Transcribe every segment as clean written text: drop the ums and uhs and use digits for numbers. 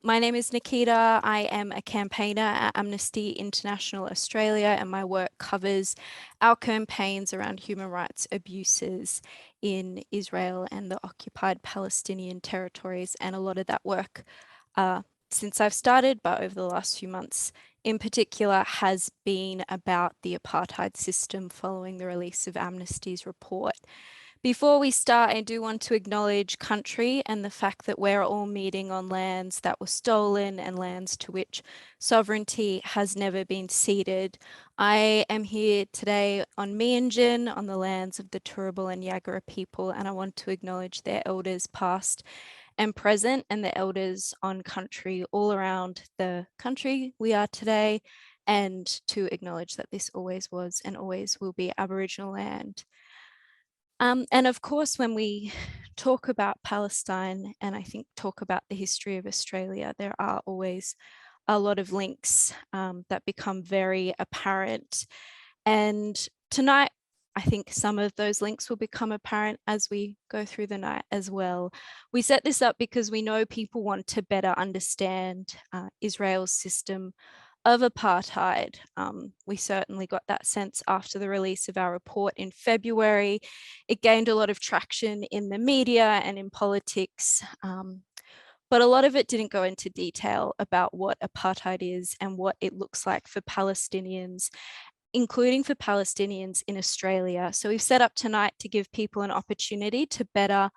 My name is Nikita. I am a campaigner at Amnesty International Australia, and my work covers our campaigns around human rights abuses in Israel and the occupied Palestinian territories. And a lot of that work since I've started, but over the last few months in particular, has been about the apartheid system following the release of Amnesty's report. Before we start, I do want to acknowledge country and the fact that we're all meeting on lands that were stolen and lands to which sovereignty has never been ceded. I am here today on Meanjin, on the lands of the Turrbal and Yagara people, and I want to acknowledge their elders past and present and the elders on country all around the country we are today, and to acknowledge that this always was and always will be Aboriginal land. And of course, when we talk about Palestine and I think talk about the history of Australia, there are always a lot of links that become very apparent. And tonight, I think some of those links will become apparent as we go through the night as well. We set this up because we know people want to better understand Israel's system of apartheid. We certainly got that sense after the release of our report in February. It gained a lot of traction in the media and in politics, but a lot of it didn't go into detail about what apartheid is and what it looks like for Palestinians, including for Palestinians in Australia. So we've set up tonight to give people an opportunity to better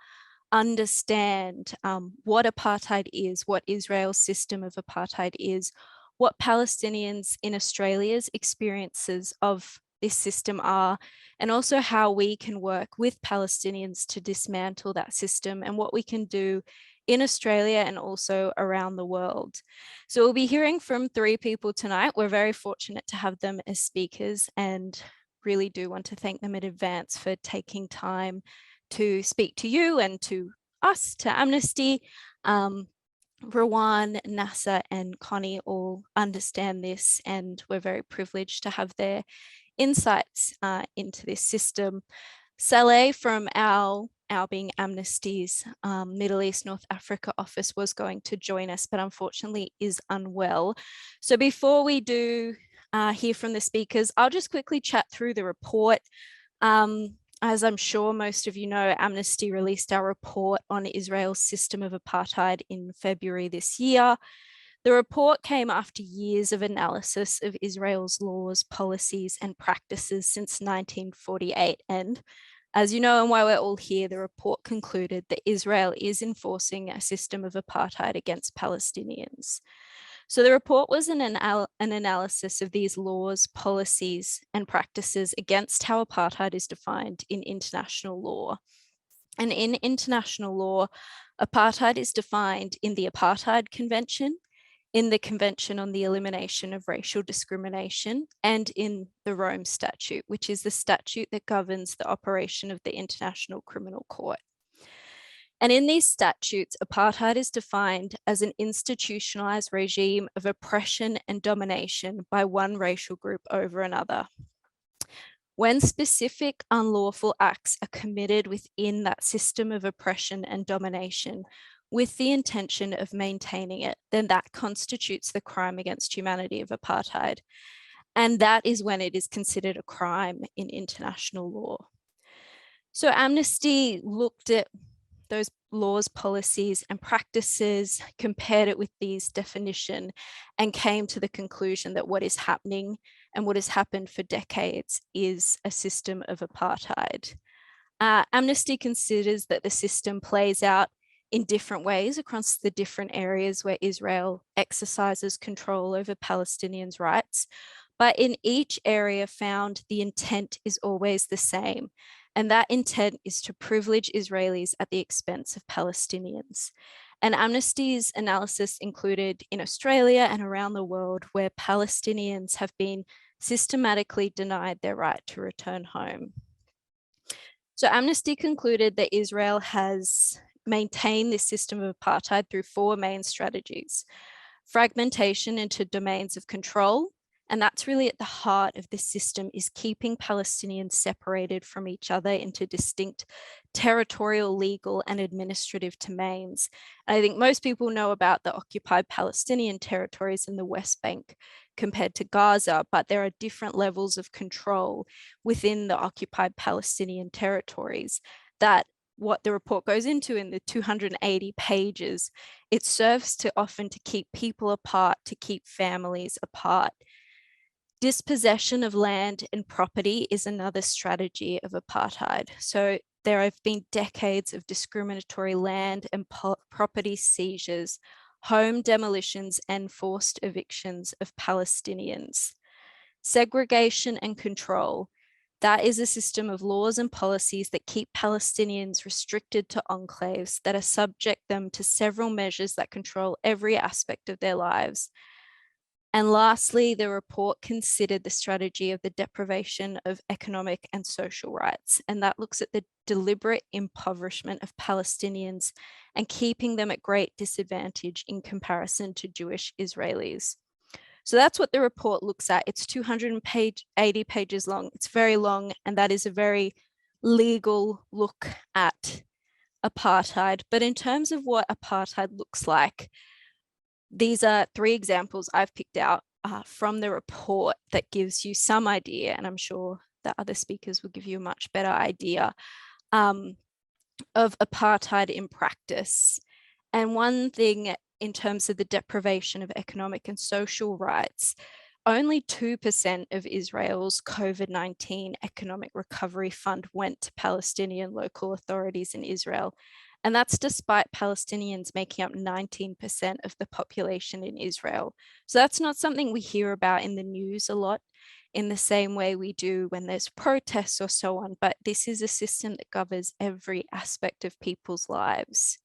understand what apartheid is, what Israel's system of apartheid is, what Palestinians in Australia's experiences of this system are, and also how we can work with Palestinians to dismantle that system and what we can do in Australia and also around the world. So we'll be hearing from 3 people tonight. We're very fortunate to have them as speakers and really do want to thank them in advance for taking time to speak to you and to us, to Amnesty. Rawan, Nasser and Connie all understand this, and we're very privileged to have their insights into this system. Saleh from our being Amnesty's Middle East North Africa office was going to join us, but unfortunately is unwell. So before we do hear from the speakers, I'll just quickly chat through the report. As I'm sure most of you know, Amnesty released our report on Israel's system of apartheid in February this year. The report came after years of analysis of Israel's laws, policies, and practices since 1948. And as you know, and why we're all here, the report concluded that Israel is enforcing a system of apartheid against Palestinians. So the report was an analysis of these laws, policies, and practices against how apartheid is defined in international law. And in international law, apartheid is defined in the Apartheid Convention, in the Convention on the Elimination of Racial Discrimination, and in the Rome Statute, which is the statute that governs the operation of the International Criminal Court. And in these statutes, apartheid is defined as an institutionalized regime of oppression and domination by one racial group over another. When specific unlawful acts are committed within that system of oppression and domination with the intention of maintaining it, then that constitutes the crime against humanity of apartheid. And that is when it is considered a crime in international law. So Amnesty looked at those laws, policies, and practices, compared it with these definitions, and came to the conclusion that what is happening and what has happened for decades is a system of apartheid. Amnesty considers that the system plays out in different ways across the different areas where Israel exercises control over Palestinians' rights, but in each area found the intent is always the same. And that intent is to privilege Israelis at the expense of Palestinians. And Amnesty's analysis included in Australia and around the world where Palestinians have been systematically denied their right to return home. So Amnesty concluded that Israel has maintained this system of apartheid through 4 main strategies: fragmentation into domains of control And that's really at the heart of this system, is keeping Palestinians separated from each other into distinct territorial, legal, and administrative domains. And I think most people know about the occupied Palestinian territories in the West Bank compared to Gaza, but there are different levels of control within the occupied Palestinian territories that what the report goes into in the 280 pages, it serves to often to keep people apart, to keep families apart. Dispossession of land and property is another strategy of apartheid. So there have been decades of discriminatory land and property seizures, home demolitions, and forced evictions of Palestinians. Segregation and control. That is a system of laws and policies that keep Palestinians restricted to enclaves that are subject them to several measures that control every aspect of their lives. And lastly, the report considered the strategy of the deprivation of economic and social rights. And that looks at the deliberate impoverishment of Palestinians and keeping them at great disadvantage in comparison to Jewish Israelis. So that's what the report looks at. It's 280 pages long. It's very long, and that is a very legal look at apartheid. But in terms of what apartheid looks like, these are 3 examples I've picked out from the report that gives you some idea, and I'm sure that other speakers will give you a much better idea of apartheid in practice. And one thing in terms of the deprivation of economic and social rights, only 2% of Israel's COVID-19 economic recovery fund went to Palestinian local authorities in Israel. And that's despite Palestinians making up 19% of the population in Israel. So that's not something we hear about in the news a lot in the same way we do when there's protests or so on, but this is a system that governs every aspect of people's lives.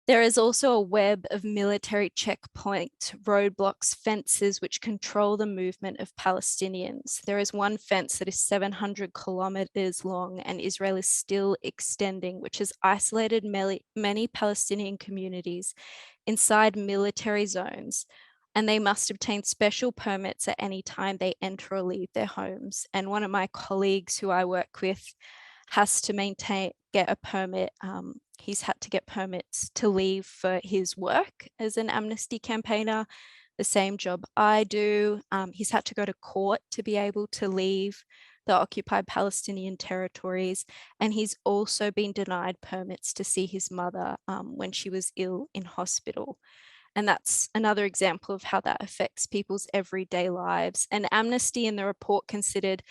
There is also a web of military checkpoints, roadblocks, fences which control the movement of Palestinians. There is one fence that is 700 kilometers long, and Israel is still extending, which has isolated many Palestinian communities inside military zones, and they must obtain special permits at any time they enter or leave their homes. And one of my colleagues who I work with has to get a permit. He's had to get permits to leave for his work as an amnesty campaigner, the same job I do. He's had to go to court to be able to leave the occupied Palestinian territories. And he's also been denied permits to see his mother when she was ill in hospital. And that's another example of how that affects people's everyday lives. And Amnesty in the report considered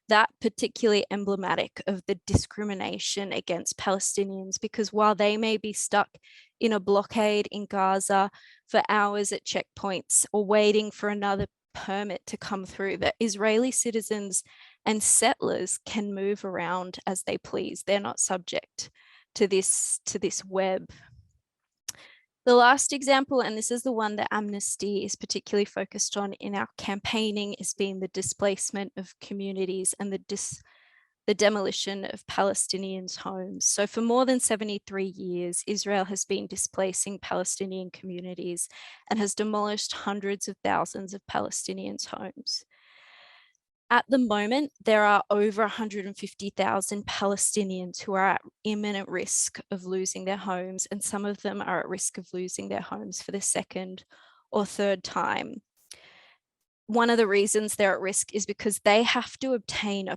that particularly emblematic of the discrimination against Palestinians, because while they may be stuck in a blockade in Gaza for hours at checkpoints or waiting for another permit to come through, that Israeli citizens and settlers can move around as they please. They're not subject to this web. The last example, and this is the one that Amnesty is particularly focused on in our campaigning, is being the displacement of communities and the demolition of Palestinians' homes. So for more than 73 years, Israel has been displacing Palestinian communities and has demolished hundreds of thousands of Palestinians' homes. At the moment, there are over 150,000 Palestinians who are at imminent risk of losing their homes, and some of them are at risk of losing their homes for the 2nd or 3rd time. One of the reasons they're at risk is because they have to obtain a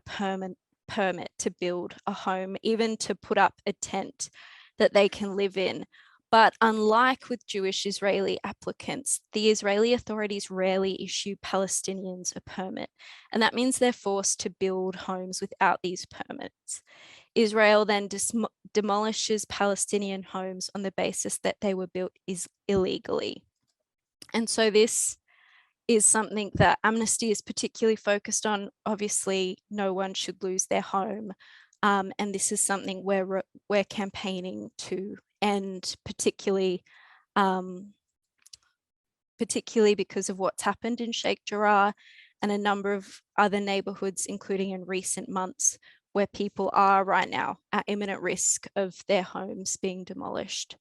permit to build a home, even to put up a tent that they can live in. But unlike with Jewish Israeli applicants, the Israeli authorities rarely issue Palestinians a permit. And that means they're forced to build homes without these permits. Israel then demolishes Palestinian homes on the basis that they were built illegally. And so this is something that Amnesty is particularly focused on. Obviously, no one should lose their home. And this is something we're campaigning to end, particularly because of what's happened in Sheikh Jarrah and a number of other neighborhoods, including in recent months, where people are right now at imminent risk of their homes being demolished.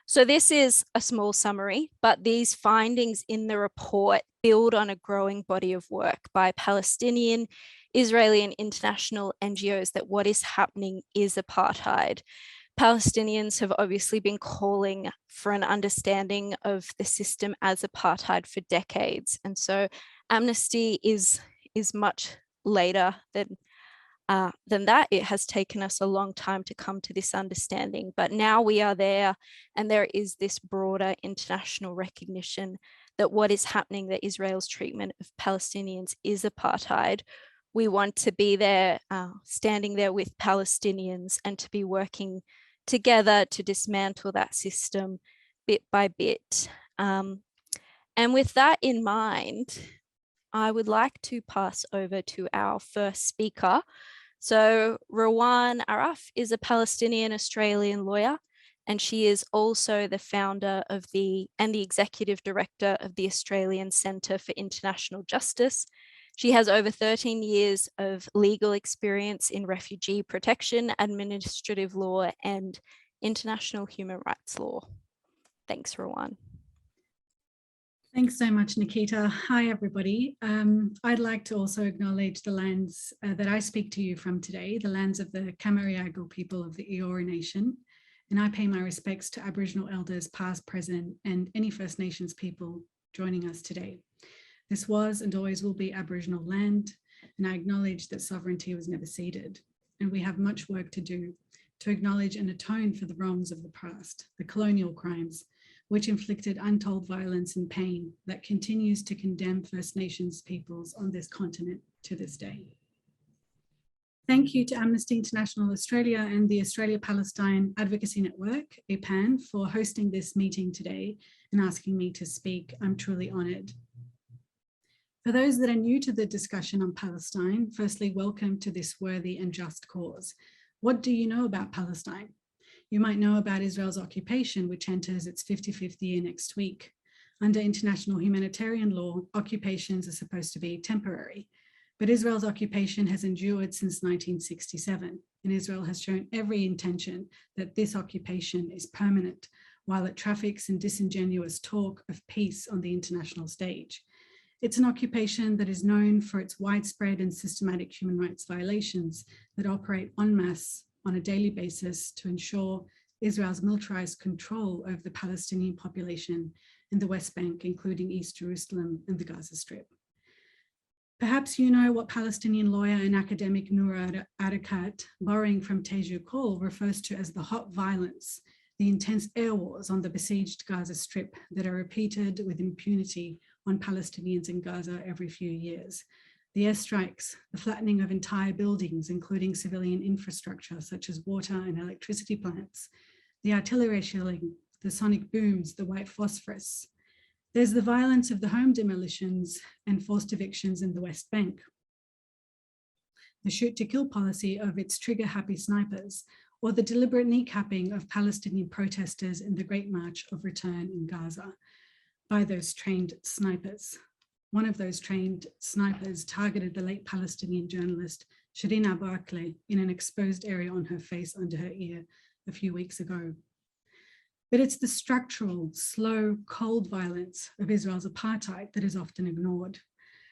So this is a small summary, but these findings in the report build on a growing body of work by Palestinian, Israeli and international NGOs that what is happening is apartheid. Palestinians have obviously been calling for an understanding of the system as apartheid for decades. And so Amnesty is much later than that. It has taken us a long time to come to this understanding, but now we are there, and there is this broader international recognition that what is happening, that Israel's treatment of Palestinians is apartheid. We want to be there, standing there with Palestinians, and to be working together to dismantle that system bit by bit. And with that in mind, I would like to pass over to our first speaker. So Rawan Araf is a Palestinian Australian lawyer, and she is also the founder of and the executive director of the Australian Centre for International Justice. She has over 13 years of legal experience in refugee protection, administrative law, and international human rights law. Thanks, Rawan. Thanks so much, Nikita. Hi, everybody. I'd like to also acknowledge the lands that I speak to you from today, the lands of the Cammeraygal people of the Eora Nation. And I pay my respects to Aboriginal elders past, present, and any First Nations people joining us today. This was and always will be Aboriginal land, and I acknowledge that sovereignty was never ceded. And we have much work to do to acknowledge and atone for the wrongs of the past, the colonial crimes, which inflicted untold violence and pain that continues to condemn First Nations peoples on this continent to this day. Thank you to Amnesty International Australia and the Australia Palestine Advocacy Network, APAN, for hosting this meeting today and asking me to speak. I'm truly honoured. For those that are new to the discussion on Palestine, firstly, welcome to this worthy and just cause. What do you know about Palestine? You might know about Israel's occupation, which enters its 55th year next week. Under international humanitarian law, occupations are supposed to be temporary, but Israel's occupation has endured since 1967, and Israel has shown every intention that this occupation is permanent, while it traffics in disingenuous talk of peace on the international stage. It's an occupation that is known for its widespread and systematic human rights violations that operate en masse on a daily basis to ensure Israel's militarized control over the Palestinian population in the West Bank, including East Jerusalem and the Gaza Strip. Perhaps you know what Palestinian lawyer and academic Noor Arakat, borrowing from Teju Cole, refers to as the hot violence, the intense air wars on the besieged Gaza Strip that are repeated with impunity on Palestinians in Gaza every few years. The airstrikes, the flattening of entire buildings, including civilian infrastructure such as water and electricity plants, the artillery shelling, the sonic booms, the white phosphorus. There's the violence of the home demolitions and forced evictions in the West Bank. The shoot-to-kill policy of its trigger-happy snipers, or the deliberate kneecapping of Palestinian protesters in the Great March of Return in Gaza by those trained snipers. One of those trained snipers targeted the late Palestinian journalist Shireen Abu Akleh in an exposed area on her face under her ear a few weeks ago. But it's the structural, slow, cold violence of Israel's apartheid that is often ignored.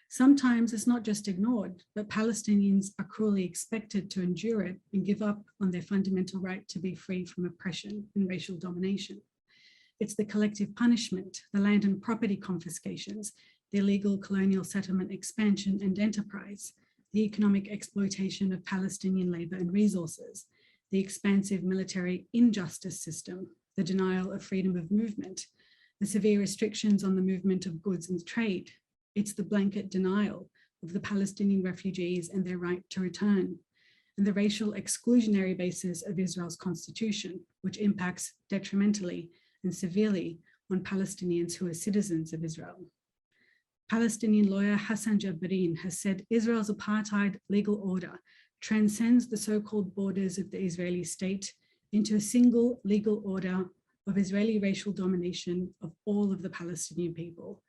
Sometimes it's not just ignored, but Palestinians are cruelly expected to endure it and give up on their fundamental right to be free from oppression and racial domination. It's the collective punishment, the land and property confiscations, the illegal colonial settlement expansion and enterprise, the economic exploitation of Palestinian labor and resources, the expansive military injustice system, the denial of freedom of movement, the severe restrictions on the movement of goods and trade. It's the blanket denial of the Palestinian refugees and their right to return, and the racial exclusionary basis of Israel's constitution, which impacts detrimentally and severely on Palestinians who are citizens of Israel. Palestinian lawyer Hassan Jabbareen has said Israel's apartheid legal order transcends the so-called borders of the Israeli state into a single legal order of Israeli racial domination of all of the Palestinian people,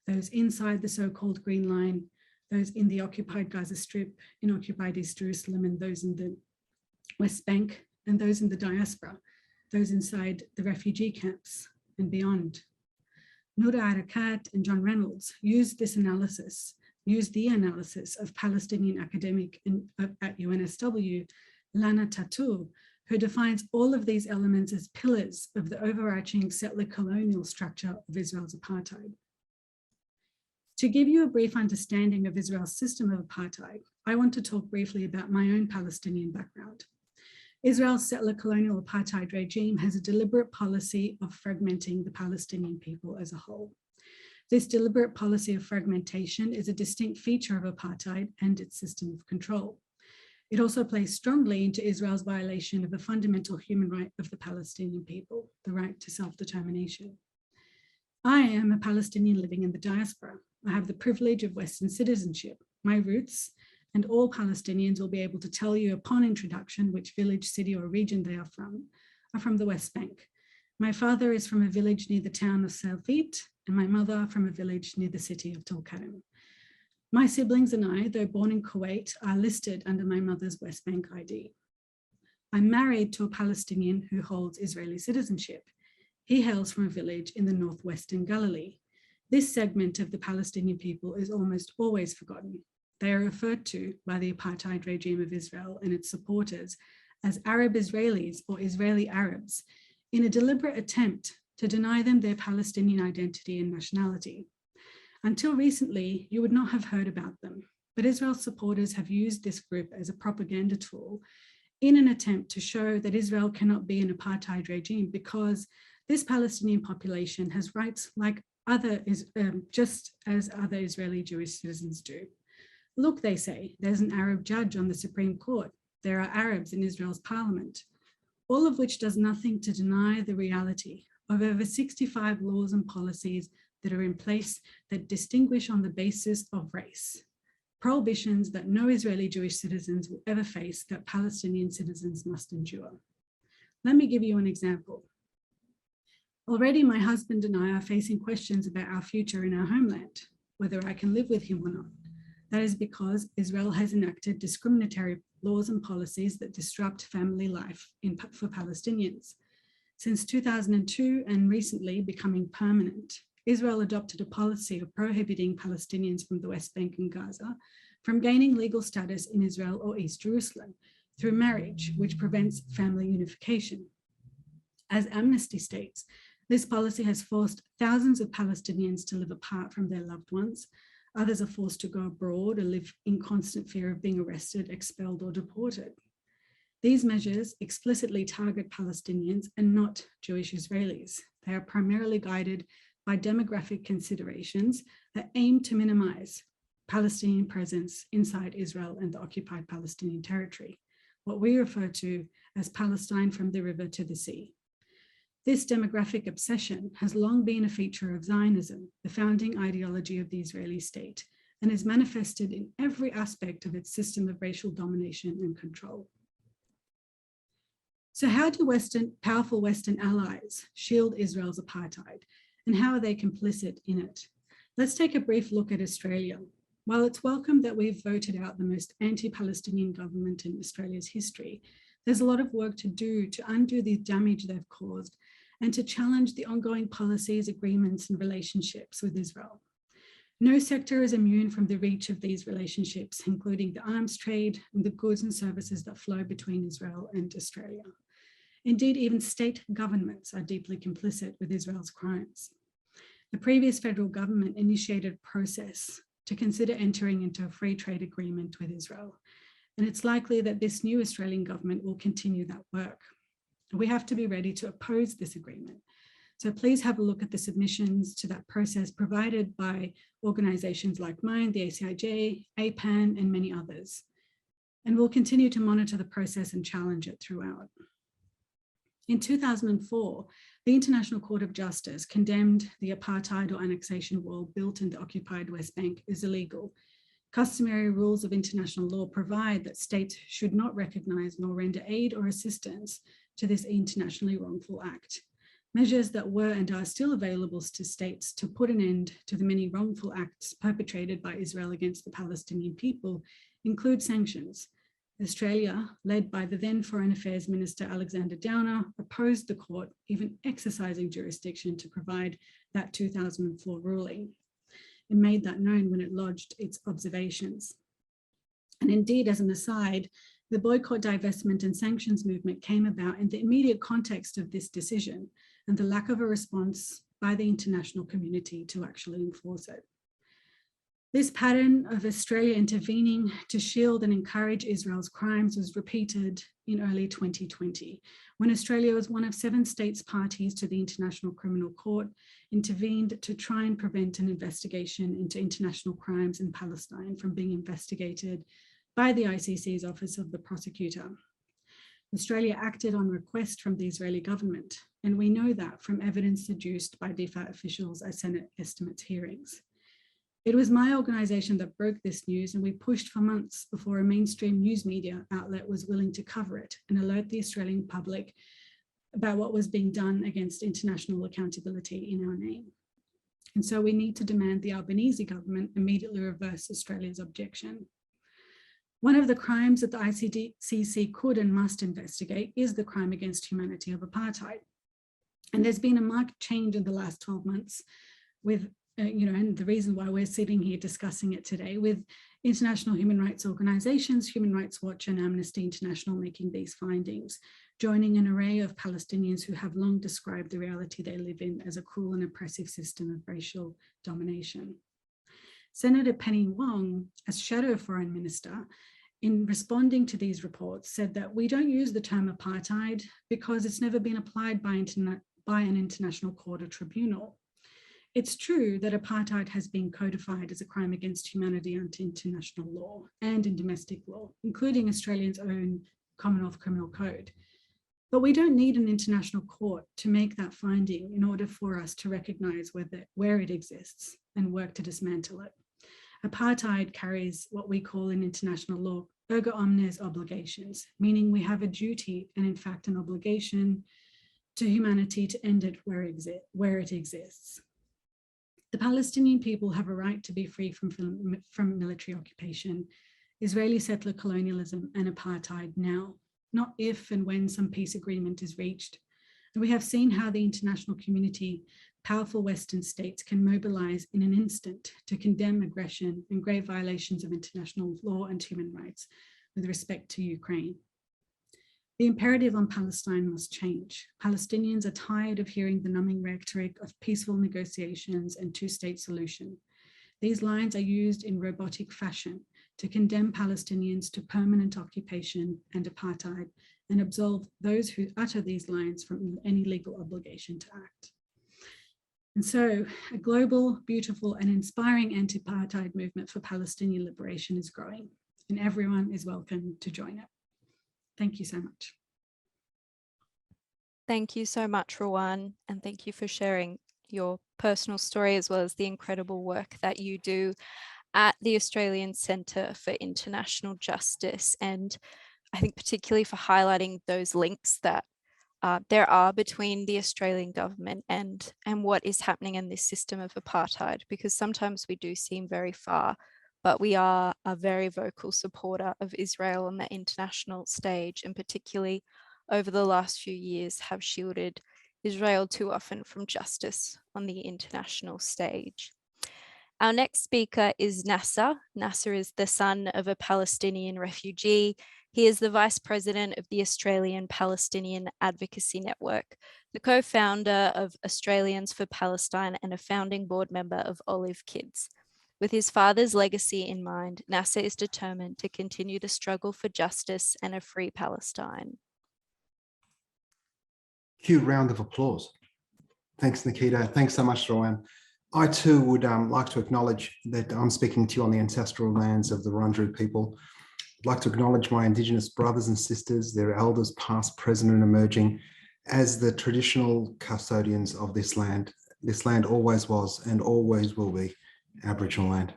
those inside the so-called Green Line, those in the occupied Gaza Strip, in occupied East Jerusalem, and those in the West Bank, and those in the diaspora, those inside the refugee camps and beyond. Noura Arakat and John Reynolds used the analysis of Palestinian academic at UNSW, Lana Tatou, who defines all of these elements as pillars of the overarching settler colonial structure of Israel's apartheid. To give you a brief understanding of Israel's system of apartheid, I want to talk briefly about my own Palestinian background. Israel's settler colonial apartheid regime has a deliberate policy of fragmenting the Palestinian people as a whole. This deliberate policy of fragmentation is a distinct feature of apartheid and its system of control. It also plays strongly into Israel's violation of a fundamental human right of the Palestinian people, the right to self-determination. I am a Palestinian living in the diaspora. I have the privilege of Western citizenship. My roots, and all Palestinians will be able to tell you upon introduction which village, city, or region they are from the West Bank. My father is from a village near the town of Salfit, and my mother from a village near the city of Tulkarem. My siblings and I, though born in Kuwait, are listed under my mother's West Bank ID. I'm married to a Palestinian who holds Israeli citizenship. He hails from a village in the northwestern Galilee. This segment of the Palestinian people is almost always forgotten. They are referred to by the apartheid regime of Israel and its supporters as Arab Israelis or Israeli Arabs in a deliberate attempt to deny them their Palestinian identity and nationality. Until recently, you would not have heard about them, but Israel's supporters have used this group as a propaganda tool in an attempt to show that Israel cannot be an apartheid regime because this Palestinian population has rights like just as other Israeli Jewish citizens do. Look, they say, there's an Arab judge on the Supreme Court. There are Arabs in Israel's parliament, all of which does nothing to deny the reality of over 65 laws and policies that are in place that distinguish on the basis of race, prohibitions that no Israeli Jewish citizens will ever face that Palestinian citizens must endure. Let me give you an example. Already my husband and I are facing questions about our future in our homeland, whether I can live with him or not. That is because Israel has enacted discriminatory laws and policies that disrupt family life for Palestinians. Since 2002 and recently becoming permanent, Israel adopted a policy of prohibiting Palestinians from the West Bank and Gaza from gaining legal status in Israel or East Jerusalem through marriage, which prevents family unification. As Amnesty states, this policy has forced thousands of Palestinians to live apart from their loved ones. Others are forced to go abroad or live in constant fear of being arrested, expelled, or deported. These measures explicitly target Palestinians and not Jewish Israelis. They are primarily guided by demographic considerations that aim to minimize Palestinian presence inside Israel and the occupied Palestinian territory, what we refer to as Palestine from the river to the sea. This demographic obsession has long been a feature of Zionism, the founding ideology of the Israeli state, and is manifested in every aspect of its system of racial domination and control. So how do powerful Western allies shield Israel's apartheid, and how are they complicit in it? Let's take a brief look at Australia. While it's welcome that we've voted out the most anti-Palestinian government in Australia's history, there's a lot of work to do to undo the damage they've caused and to challenge the ongoing policies, agreements, and relationships with Israel. No sector is immune from the reach of these relationships, including the arms trade and the goods and services that flow between Israel and Australia. Indeed, even state governments are deeply complicit with Israel's crimes. The previous federal government initiated a process to consider entering into a free trade agreement with Israel. And it's likely that this new Australian government will continue that work. We have to be ready to oppose this agreement. So please have a look at the submissions to that process provided by organizations like mine, the ACIJ, APAN, and many others. And we'll continue to monitor the process and challenge it throughout. In 2004, the International Court of Justice condemned the apartheid or annexation wall built in the occupied West Bank as illegal. Customary rules of international law provide that states should not recognize nor render aid or assistance to this internationally wrongful act. Measures that were and are still available to states to put an end to the many wrongful acts perpetrated by Israel against the Palestinian people include sanctions. Australia, led by the then Foreign Affairs Minister Alexander Downer, opposed the court even exercising jurisdiction to provide that 2004 ruling. It made that known when it lodged its observations. And indeed, as an aside, the boycott, divestment and sanctions movement came about in the immediate context of this decision and the lack of a response by the international community to actually enforce it. This pattern of Australia intervening to shield and encourage Israel's crimes was repeated in early 2020, when Australia was one of 7 states parties to the International Criminal Court, intervened to try and prevent an investigation into international crimes in Palestine from being investigated by the ICC's Office of the Prosecutor. Australia acted on request from the Israeli government, and we know that from evidence deduced by DFAT officials at Senate estimates hearings. It was my organisation that broke this news, and we pushed for months before a mainstream news media outlet was willing to cover it and alert the Australian public about what was being done against international accountability in our name. And so we need to demand the Albanese government immediately reverse Australia's objection. One of the crimes that the ICC could and must investigate is the crime against humanity of apartheid. And there's been a marked change in the last 12 months with and the reason why we're sitting here discussing it today, with international human rights organizations, Human Rights Watch and Amnesty International making these findings, joining an array of Palestinians who have long described the reality they live in as a cruel and oppressive system of racial domination. Senator Penny Wong, as Shadow Foreign Minister, in responding to these reports, said that we don't use the term apartheid because it's never been applied by an international court or tribunal. It's true that apartheid has been codified as a crime against humanity under international law and in domestic law, including Australia's own Commonwealth Criminal Code. But we don't need an international court to make that finding in order for us to recognise where it exists and work to dismantle it. Apartheid carries what we call in international law erga omnes obligations, meaning we have a duty and in fact an obligation to humanity to end it where it exists. The Palestinian people have a right to be free from military occupation, Israeli settler colonialism and apartheid now, not if and when some peace agreement is reached. And we have seen how the international community, powerful Western states, can mobilize in an instant to condemn aggression and grave violations of international law and human rights with respect to Ukraine. The imperative on Palestine must change. Palestinians are tired of hearing the numbing rhetoric of peaceful negotiations and two-state solution. These lines are used in robotic fashion to condemn Palestinians to permanent occupation and apartheid and absolve those who utter these lines from any legal obligation to act. And so a global, beautiful and inspiring anti-apartheid movement for Palestinian liberation is growing, and everyone is welcome to join it. Thank you so much. Thank you so much, Rawan, and thank you for sharing your personal story as well as the incredible work that you do at the Australian Centre for International Justice, and I think particularly for highlighting those links that there are between the Australian government and what is happening in this system of apartheid, because sometimes we do seem very far, but we are a very vocal supporter of Israel on the international stage, and particularly over the last few years have shielded Israel too often from justice on the international stage. Our next speaker is Nasser. Nasser is the son of a Palestinian refugee. He is the Vice President of the Australian Palestinian Advocacy Network, the co-founder of Australians for Palestine and a founding board member of Olive Kids. With his father's legacy in mind, Nasser is determined to continue the struggle for justice and a free Palestine. Cue round of applause. Thanks, Nikita. Thanks so much, Rawan. I too would like to acknowledge that I'm speaking to you on the ancestral lands of the Wurundjeri people. I'd like to acknowledge my Indigenous brothers and sisters, their elders past, present and emerging, as the traditional custodians of this land. This land always was and always will be Aboriginal land.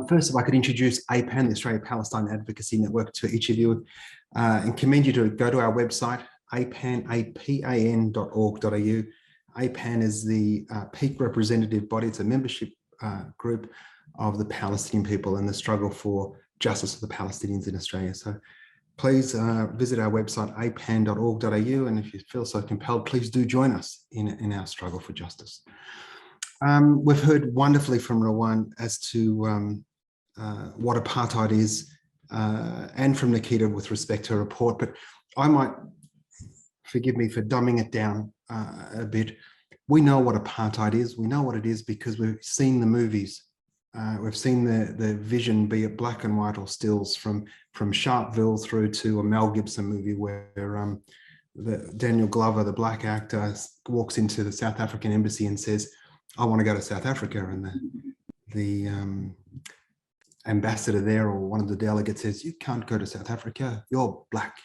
First, if I could introduce APAN, the Australia Palestine Advocacy Network, to each of you and commend you to go to our website, apan.org.au. APAN is the peak representative body. It's a membership group of the Palestinian people in the struggle for justice for the Palestinians in Australia. So please visit our website, apan.org.au, and if you feel so compelled, please do join us in our struggle for justice. We've heard wonderfully from Rawan as to what apartheid is, and from Nikita with respect to her report, but I might, forgive me for dumbing it down a bit. We know what apartheid is. We know what it is because we've seen the movies. We've seen the vision, be it black and white or stills, from Sharpeville through to a Mel Gibson movie where Daniel Glover, the black actor, walks into the South African embassy and says, "I want to go to South Africa," and the ambassador there, or one of the delegates, says, "You can't go to South Africa, you're black."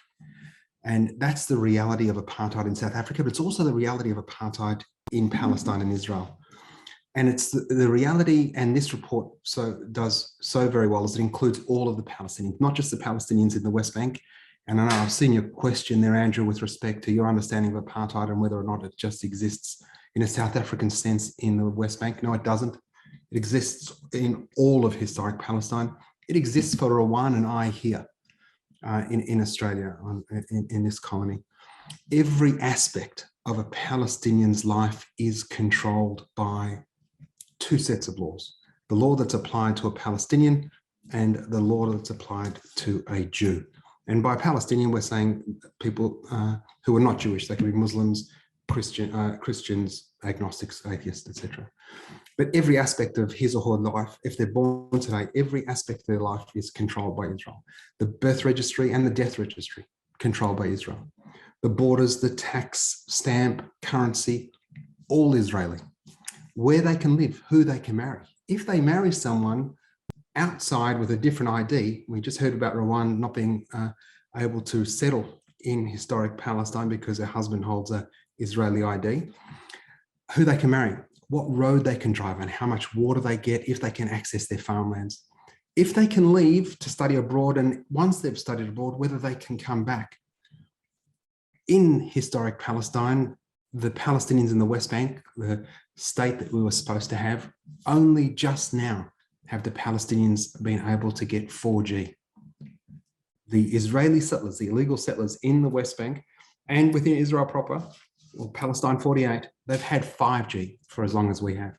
And that's the reality of apartheid in South Africa, but it's also the reality of apartheid in Palestine and Israel. And it's the reality, and this report does so very well, as it includes all of the Palestinians, not just the Palestinians in the West Bank. And I know I've seen your question there, Andrew, with respect to your understanding of apartheid and whether or not it just exists in a South African sense in the West Bank. No, it doesn't. It exists in all of historic Palestine. It exists for Rawan and I here in Australia, in this colony. Every aspect of a Palestinian's life is controlled by two sets of laws: the law that's applied to a Palestinian and the law that's applied to a Jew. And by Palestinian, we're saying people who are not Jewish. They can be Muslims, Christians, agnostics, atheists, etc. But every aspect of his or her life, if they're born today, every aspect of their life is controlled by Israel. The birth registry and the death registry, controlled by Israel. The borders, the tax, stamp, currency, all Israeli. Where they can live, who they can marry. If they marry someone outside with a different ID, we just heard about Rawan not being able to settle in historic Palestine because her husband holds a Israeli ID, who they can marry, what road they can drive on, how much water they get, if they can access their farmlands, if they can leave to study abroad, and once they've studied abroad, whether they can come back. In historic Palestine, the Palestinians in the West Bank, the state that we were supposed to have, only just now have the Palestinians been able to get 4G. The Israeli settlers, the illegal settlers in the West Bank and within Israel proper, or Palestine 48, they've had 5G for as long as we have.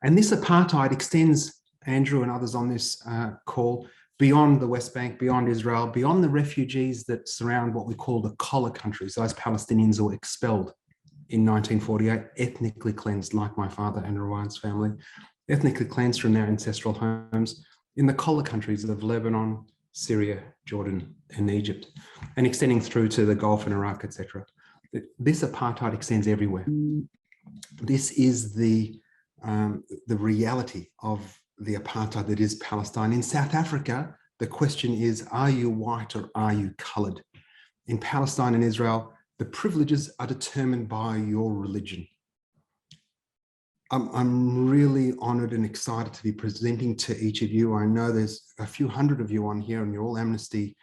And this apartheid extends, Andrew and others on this call, beyond the West Bank, beyond Israel, beyond the refugees that surround what we call the collar countries, those Palestinians who were expelled in 1948, ethnically cleansed, like my father and Rawan's family, ethnically cleansed from their ancestral homes in the collar countries of Lebanon, Syria, Jordan, and Egypt, and extending through to the Gulf and Iraq, etc. This apartheid extends everywhere. This is the reality of the apartheid that is Palestine. In South Africa, the question is, are you white or are you coloured? In Palestine and Israel, the privileges are determined by your religion. I'm really honoured and excited to be presenting to each of you. I know there's a few hundred of you on here and you're all Amnesty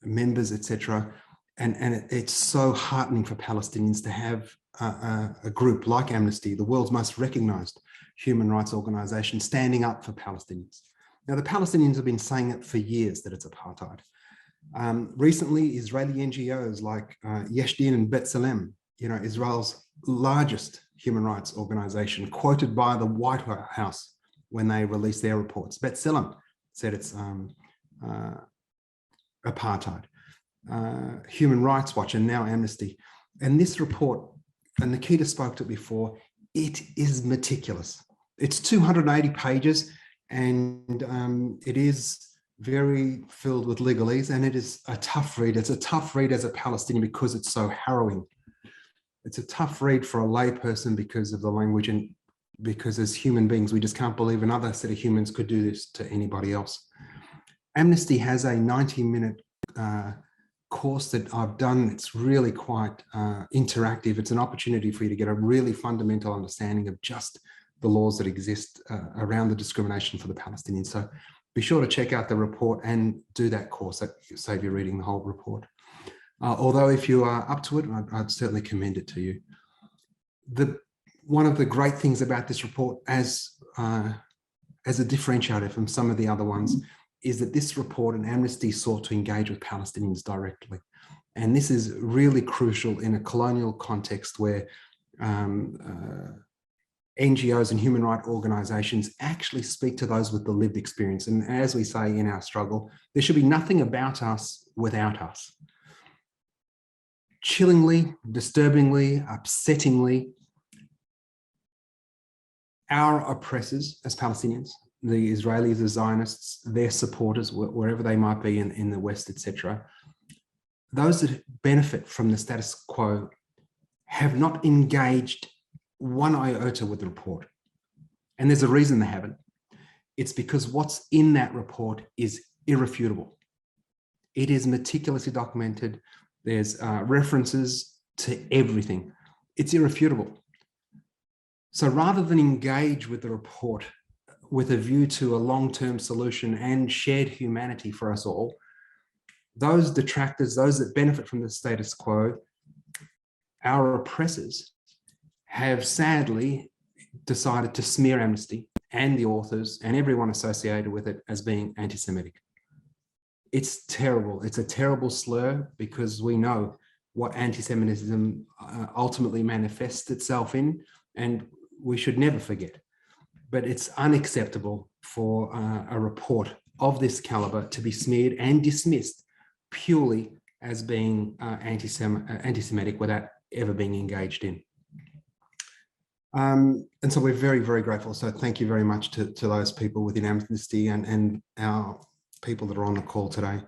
members, etc. And it's so heartening for Palestinians to have a group like Amnesty, the world's most recognised human rights organisation, standing up for Palestinians. Now, the Palestinians have been saying it for years that it's apartheid. Recently, Israeli NGOs like Yesh Din and B'Tselem, Israel's largest human rights organisation, quoted by the White House when they released their reports. B'Tselem said it's apartheid. Human Rights Watch and now Amnesty. And this report, and Nikita spoke to it before, it is meticulous. It's 280 pages and it is very filled with legalese, and it is a tough read. It's a tough read as a Palestinian because it's so harrowing. It's a tough read for a layperson because of the language, and because as human beings, we just can't believe another set of humans could do this to anybody else. Amnesty has a 90-minute course that I've done. It's really quite interactive. It's an opportunity for you to get a really fundamental understanding of just the laws that exist around the discrimination for the Palestinians. So be sure to check out the report and do that course. That save you reading the whole report. Although if you are up to it, I'd certainly commend it to you. One of the great things about this report as a differentiator from some of the other ones is that this report and Amnesty sought to engage with Palestinians directly. And this is really crucial in a colonial context where NGOs and human rights organizations actually speak to those with the lived experience. And as we say in our struggle, there should be nothing about us without us. Chillingly, disturbingly, upsettingly, our oppressors as Palestinians, the Israelis, the Zionists, their supporters, wherever they might be in the West, etc., those that benefit from the status quo have not engaged one iota with the report. And there's a reason they haven't. It's because what's in that report is irrefutable. It is meticulously documented. There's references to everything. It's irrefutable. So rather than engage with the report with a view to a long-term solution and shared humanity for us all, those detractors, those that benefit from the status quo, our oppressors, have sadly decided to smear Amnesty and the authors and everyone associated with it as being anti-Semitic. It's terrible. It's a terrible slur because we know what anti-Semitism ultimately manifests itself in, and we should never forget. But it's unacceptable for a report of this caliber to be smeared and dismissed purely as being anti-Semitic without ever being engaged in. And so we're very, very grateful. So thank you very much to those people within Amnesty and our people that are on the call today.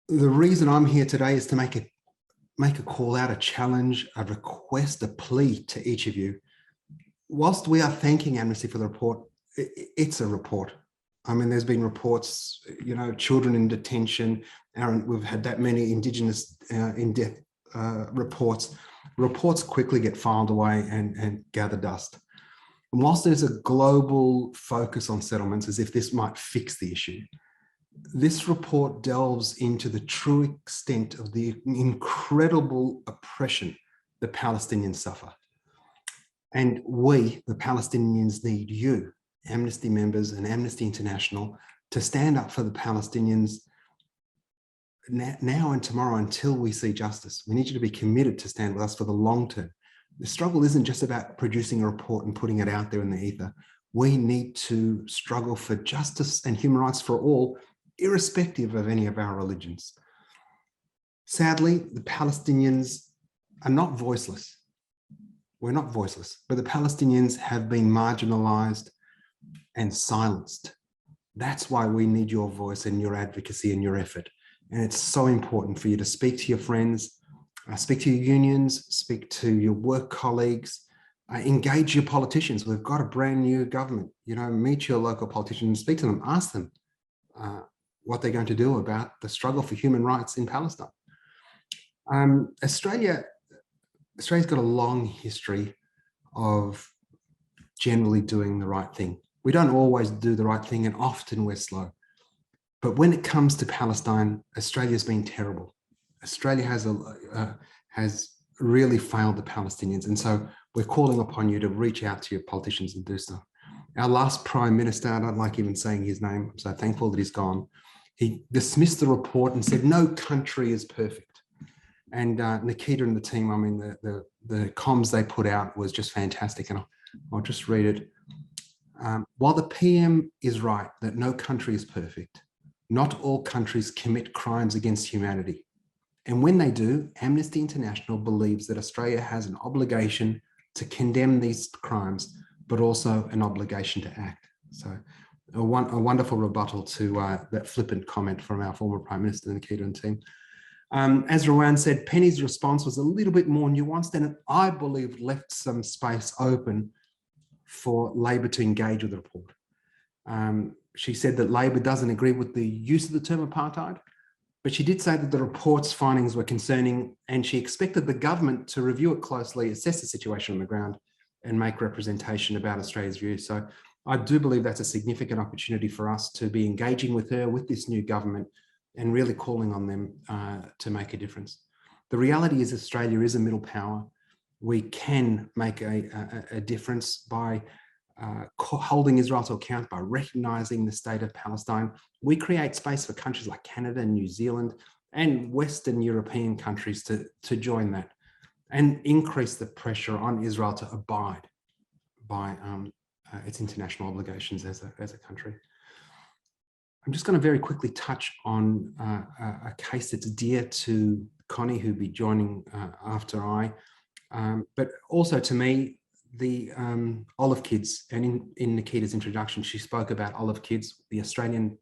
The reason I'm here today is to make a call out, a challenge, a request, a plea to each of you. Whilst we are thanking Amnesty for the report, it's a report. I mean, there's been reports, you know, children in detention. Aaron, we've had that many Indigenous in death reports. Reports quickly get filed away and gather dust. And whilst there's a global focus on settlements as if this might fix the issue, this report delves into the true extent of the incredible oppression the Palestinians suffer. And we, the Palestinians, need you, Amnesty members and Amnesty International, to stand up for the Palestinians now and tomorrow until we see justice. We need you to be committed to stand with us for the long term. The struggle isn't just about producing a report and putting it out there in the ether. We need to struggle for justice and human rights for all, irrespective of any of our religions. Sadly, the Palestinians are not voiceless. We're not voiceless, but the Palestinians have been marginalized and silenced. That's why we need your voice and your advocacy and your effort. And it's so important for you to speak to your friends, speak to your unions, speak to your work colleagues, engage your politicians. We've got a brand new government, you know, meet your local politicians, speak to them, ask them what they're going to do about the struggle for human rights in Palestine. Australia's got a long history of generally doing the right thing. We don't always do the right thing and often we're slow. But when it comes to Palestine, Australia's been terrible. Australia has really failed the Palestinians. And so we're calling upon you to reach out to your politicians and do so. Our last Prime Minister, I don't like even saying his name, I'm so thankful that he's gone. He dismissed the report and said, no country is perfect. And Nikita and the team, I mean, the comms they put out was just fantastic. And I'll just read it. While the PM is right that no country is perfect, not all countries commit crimes against humanity. And when they do, Amnesty International believes that Australia has an obligation to condemn these crimes, but also an obligation to act. So a wonderful rebuttal to that flippant comment from our former Prime Minister, Nikita and team. As Rawan said, Penny's response was a little bit more nuanced and I believe left some space open for Labor to engage with the report. She said that Labor doesn't agree with the use of the term apartheid, but she did say that the report's findings were concerning and she expected the government to review it closely, assess the situation on the ground and make representation about Australia's views. So I do believe that's a significant opportunity for us to be engaging with her, with this new government and really calling on them to make a difference. The reality is Australia is a middle power. We can make a difference by holding Israel to account by recognizing the state of Palestine, we create space for countries like Canada and New Zealand and Western European countries to join that and increase the pressure on Israel to abide by its international obligations as a country. I'm just going to very quickly touch on a case that's dear to Connie, who'll be joining after I, but also to me, the Olive Kids. And in Nikita's introduction, she spoke about Olive Kids, the Australian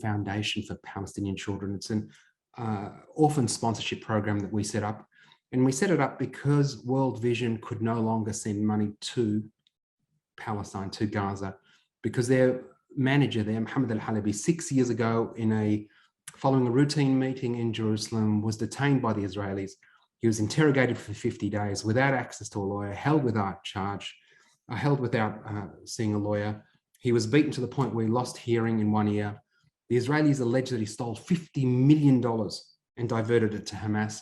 Foundation for Palestinian Children. It's an orphan sponsorship program that we set up. And we set it up because World Vision could no longer send money to Palestine, to Gaza, because their manager there, Mohammed al-Halabi, 6 years ago, following a routine meeting in Jerusalem, was detained by the Israelis. He was interrogated for 50 days without access to a lawyer, held without charge, held without seeing a lawyer. He was beaten to the point where he lost hearing in one ear. The Israelis allege that he stole $50 million and diverted it to Hamas,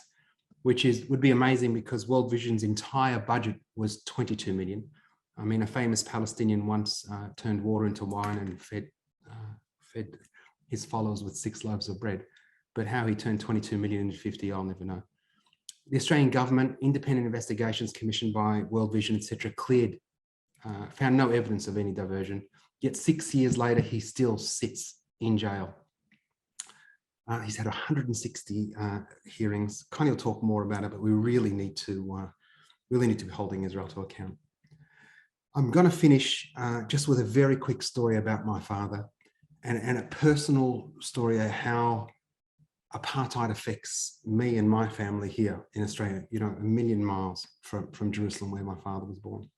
which would be amazing because World Vision's entire budget was 22 million. I mean, a famous Palestinian once turned water into wine and fed his followers with 6 loaves of bread. But how he turned 22 million into 50, I'll never know. The Australian government, independent investigations commissioned by World Vision, etc., found no evidence of any diversion. Yet 6 years later, he still sits in jail. He's had 160 hearings. Connie will talk more about it, but we really need to be holding Israel to account. I'm going to finish just with a very quick story about my father and a personal story of how apartheid affects me and my family here in Australia, you know, a million miles from Jerusalem, where my father was born.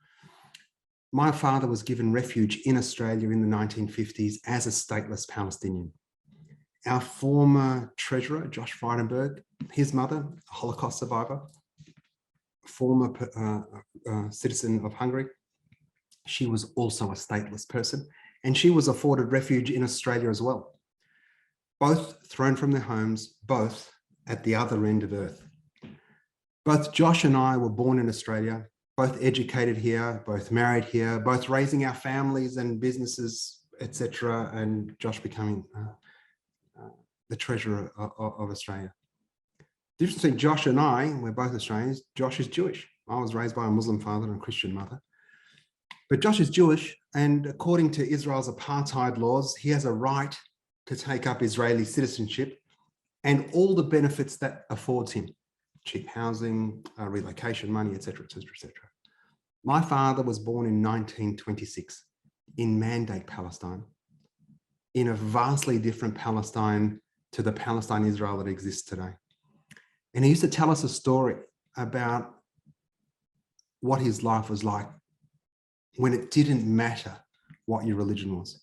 My father was given refuge in Australia in the 1950s as a stateless Palestinian. Our former treasurer, Josh Frydenberg, his mother, a Holocaust survivor, former citizen of Hungary, she was also a stateless person, and she was afforded refuge in Australia as well. Both thrown from their homes, both at the other end of Earth. Both Josh and I were born in Australia, both educated here, both married here, both raising our families and businesses, etc. And Josh becoming the treasurer of Australia. The difference between Josh and I, we're both Australians. Josh is Jewish. I was raised by a Muslim father and a Christian mother. But Josh is Jewish, and according to Israel's apartheid laws, he has a right to take up Israeli citizenship and all the benefits that affords him: cheap housing, relocation money, etc., etc., etc. My father was born in 1926 in Mandate, Palestine, in a vastly different Palestine to the Palestine Israel that exists today. And he used to tell us a story about what his life was like when it didn't matter what your religion was.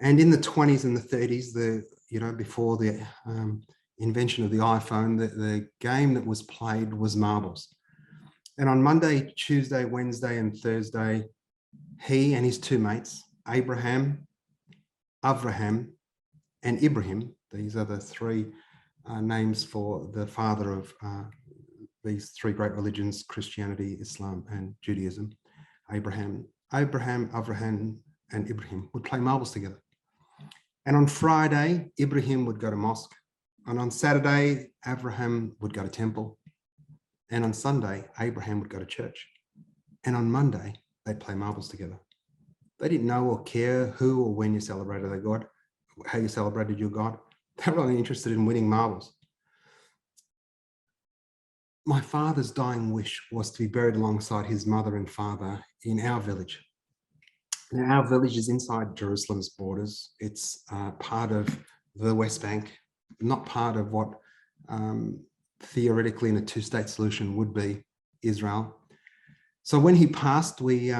And in the 20s and the 30s, before the invention of the iPhone, the game that was played was marbles. And on Monday, Tuesday, Wednesday, and Thursday, he and his 2 mates, Abraham, Avraham, and Ibrahim, these are the 3 names for the father of these 3 great religions, Christianity, Islam, and Judaism. Abraham, Avraham, and Ibrahim would play marbles together. And on Friday, Ibrahim would go to mosque. And on Saturday, Avraham would go to temple. And on Sunday, Abraham would go to church. And on Monday, they'd play marbles together. They didn't know or care who or when you celebrated their God, how you celebrated your God. They were only interested in winning marbles. My father's dying wish was to be buried alongside his mother and father in our village. Now, our village is inside Jerusalem's borders. It's part of the West Bank, not part of what theoretically in a 2-state solution would be Israel. So when he passed, we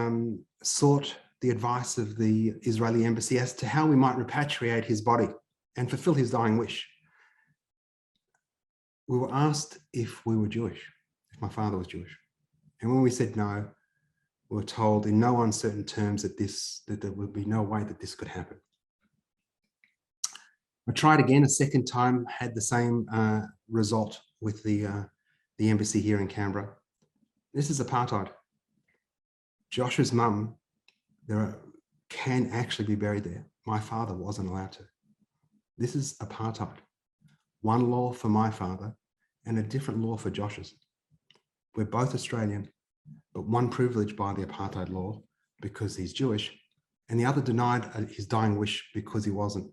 sought the advice of the Israeli embassy as to how we might repatriate his body and fulfill his dying wish. We were asked if we were Jewish, if my father was Jewish. And when we said no, we were told in no uncertain terms that there would be no way that this could happen. I tried again a second time, had the same result with the embassy here in Canberra. This is apartheid. Josh's mum can actually be buried there. My father wasn't allowed to. This is apartheid. One law for my father and a different law for Josh's. We're both Australian, but one privileged by the apartheid law because he's Jewish, and the other denied his dying wish because he wasn't.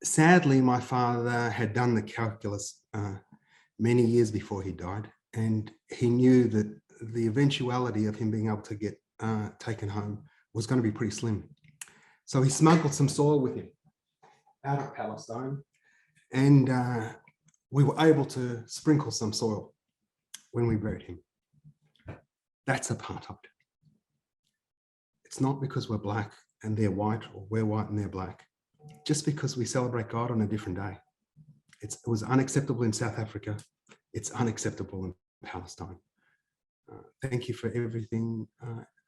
Sadly, my father had done the calculus many years before he died, and he knew that the eventuality of him being able to get taken home was going to be pretty slim. So he smuggled some soil with him out of Palestine, and we were able to sprinkle some soil when we buried him. That's apartheid. It's not because we're black and they're white, or we're white and they're black, just because we celebrate God on a different day. It was unacceptable in South Africa. It's unacceptable in Palestine. Thank you for everything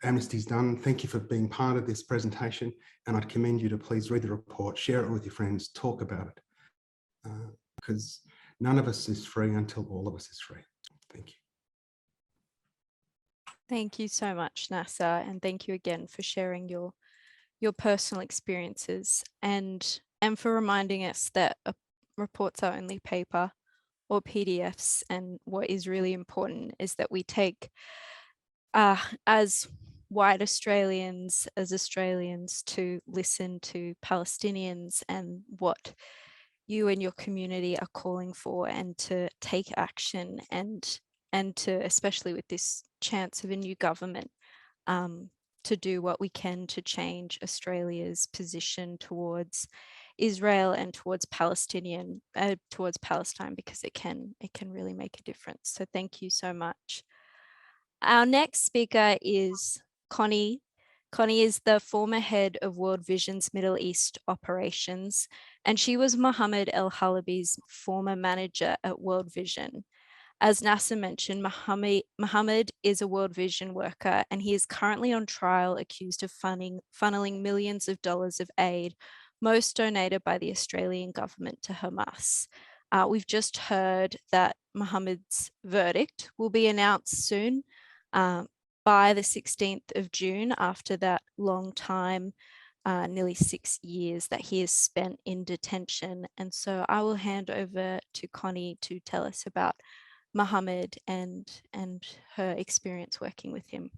Amnesty's done. Thank you for being part of this presentation. And I'd commend you to please read the report, share it with your friends, talk about it. Because none of us is free until all of us is free. Thank you. Thank you so much, Nasser, and thank you again for sharing your personal experiences and for reminding us that reports are only paper or PDFs, and what is really important is that we take as white Australians, to listen to Palestinians and what you and your community are calling for, and to take action, and to, especially with this chance of a new government, to do what we can to change Australia's position towards Israel and towards Palestine, because it can really make a difference. So thank you so much. Our next speaker is Connie. Connie is the former head of World Vision's Middle East operations, and she was Mohammed El Halabi's former manager at World Vision. As Nasser mentioned, Mohammed is a World Vision worker, and he is currently on trial accused of funneling millions of dollars of aid, most donated by the Australian government, to Hamas. We've just heard that Mohammed's verdict will be announced soon, by the 16th of June, after that long time, nearly 6 years that he has spent in detention. And so I will hand over to Connie to tell us about Mohammed and her experience working with him.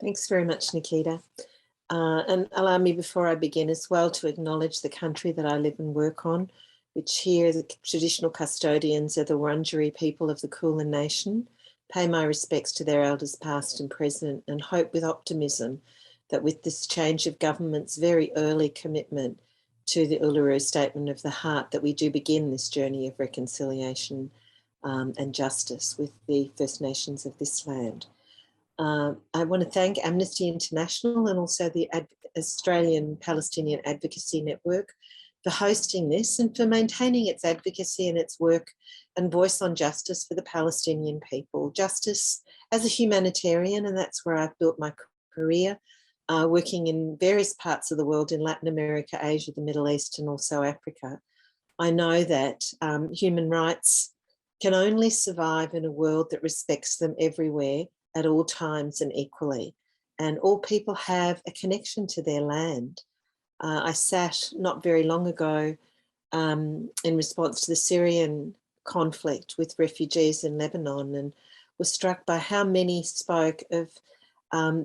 Thanks very much, Nikita. And allow me, before I begin as well, to acknowledge the country that I live and work on, which here the traditional custodians are the Wurundjeri people of the Kulin Nation. Pay my respects to their elders past and present, and hope with optimism that with this change of government's very early commitment to the Uluru Statement of the Heart, that we do begin this journey of reconciliation and justice with the First Nations of this land. I want to thank Amnesty International and also the Australian Palestinian Advocacy Network for hosting this and for maintaining its advocacy and its work and voice on justice for the Palestinian people. Justice as a humanitarian, and that's where I've built my career, working in various parts of the world, in Latin America, Asia, the Middle East, and also Africa. I know that human rights can only survive in a world that respects them everywhere, at all times and equally. And all people have a connection to their land. I sat not very long ago in response to the Syrian conflict with refugees in Lebanon, and was struck by how many spoke of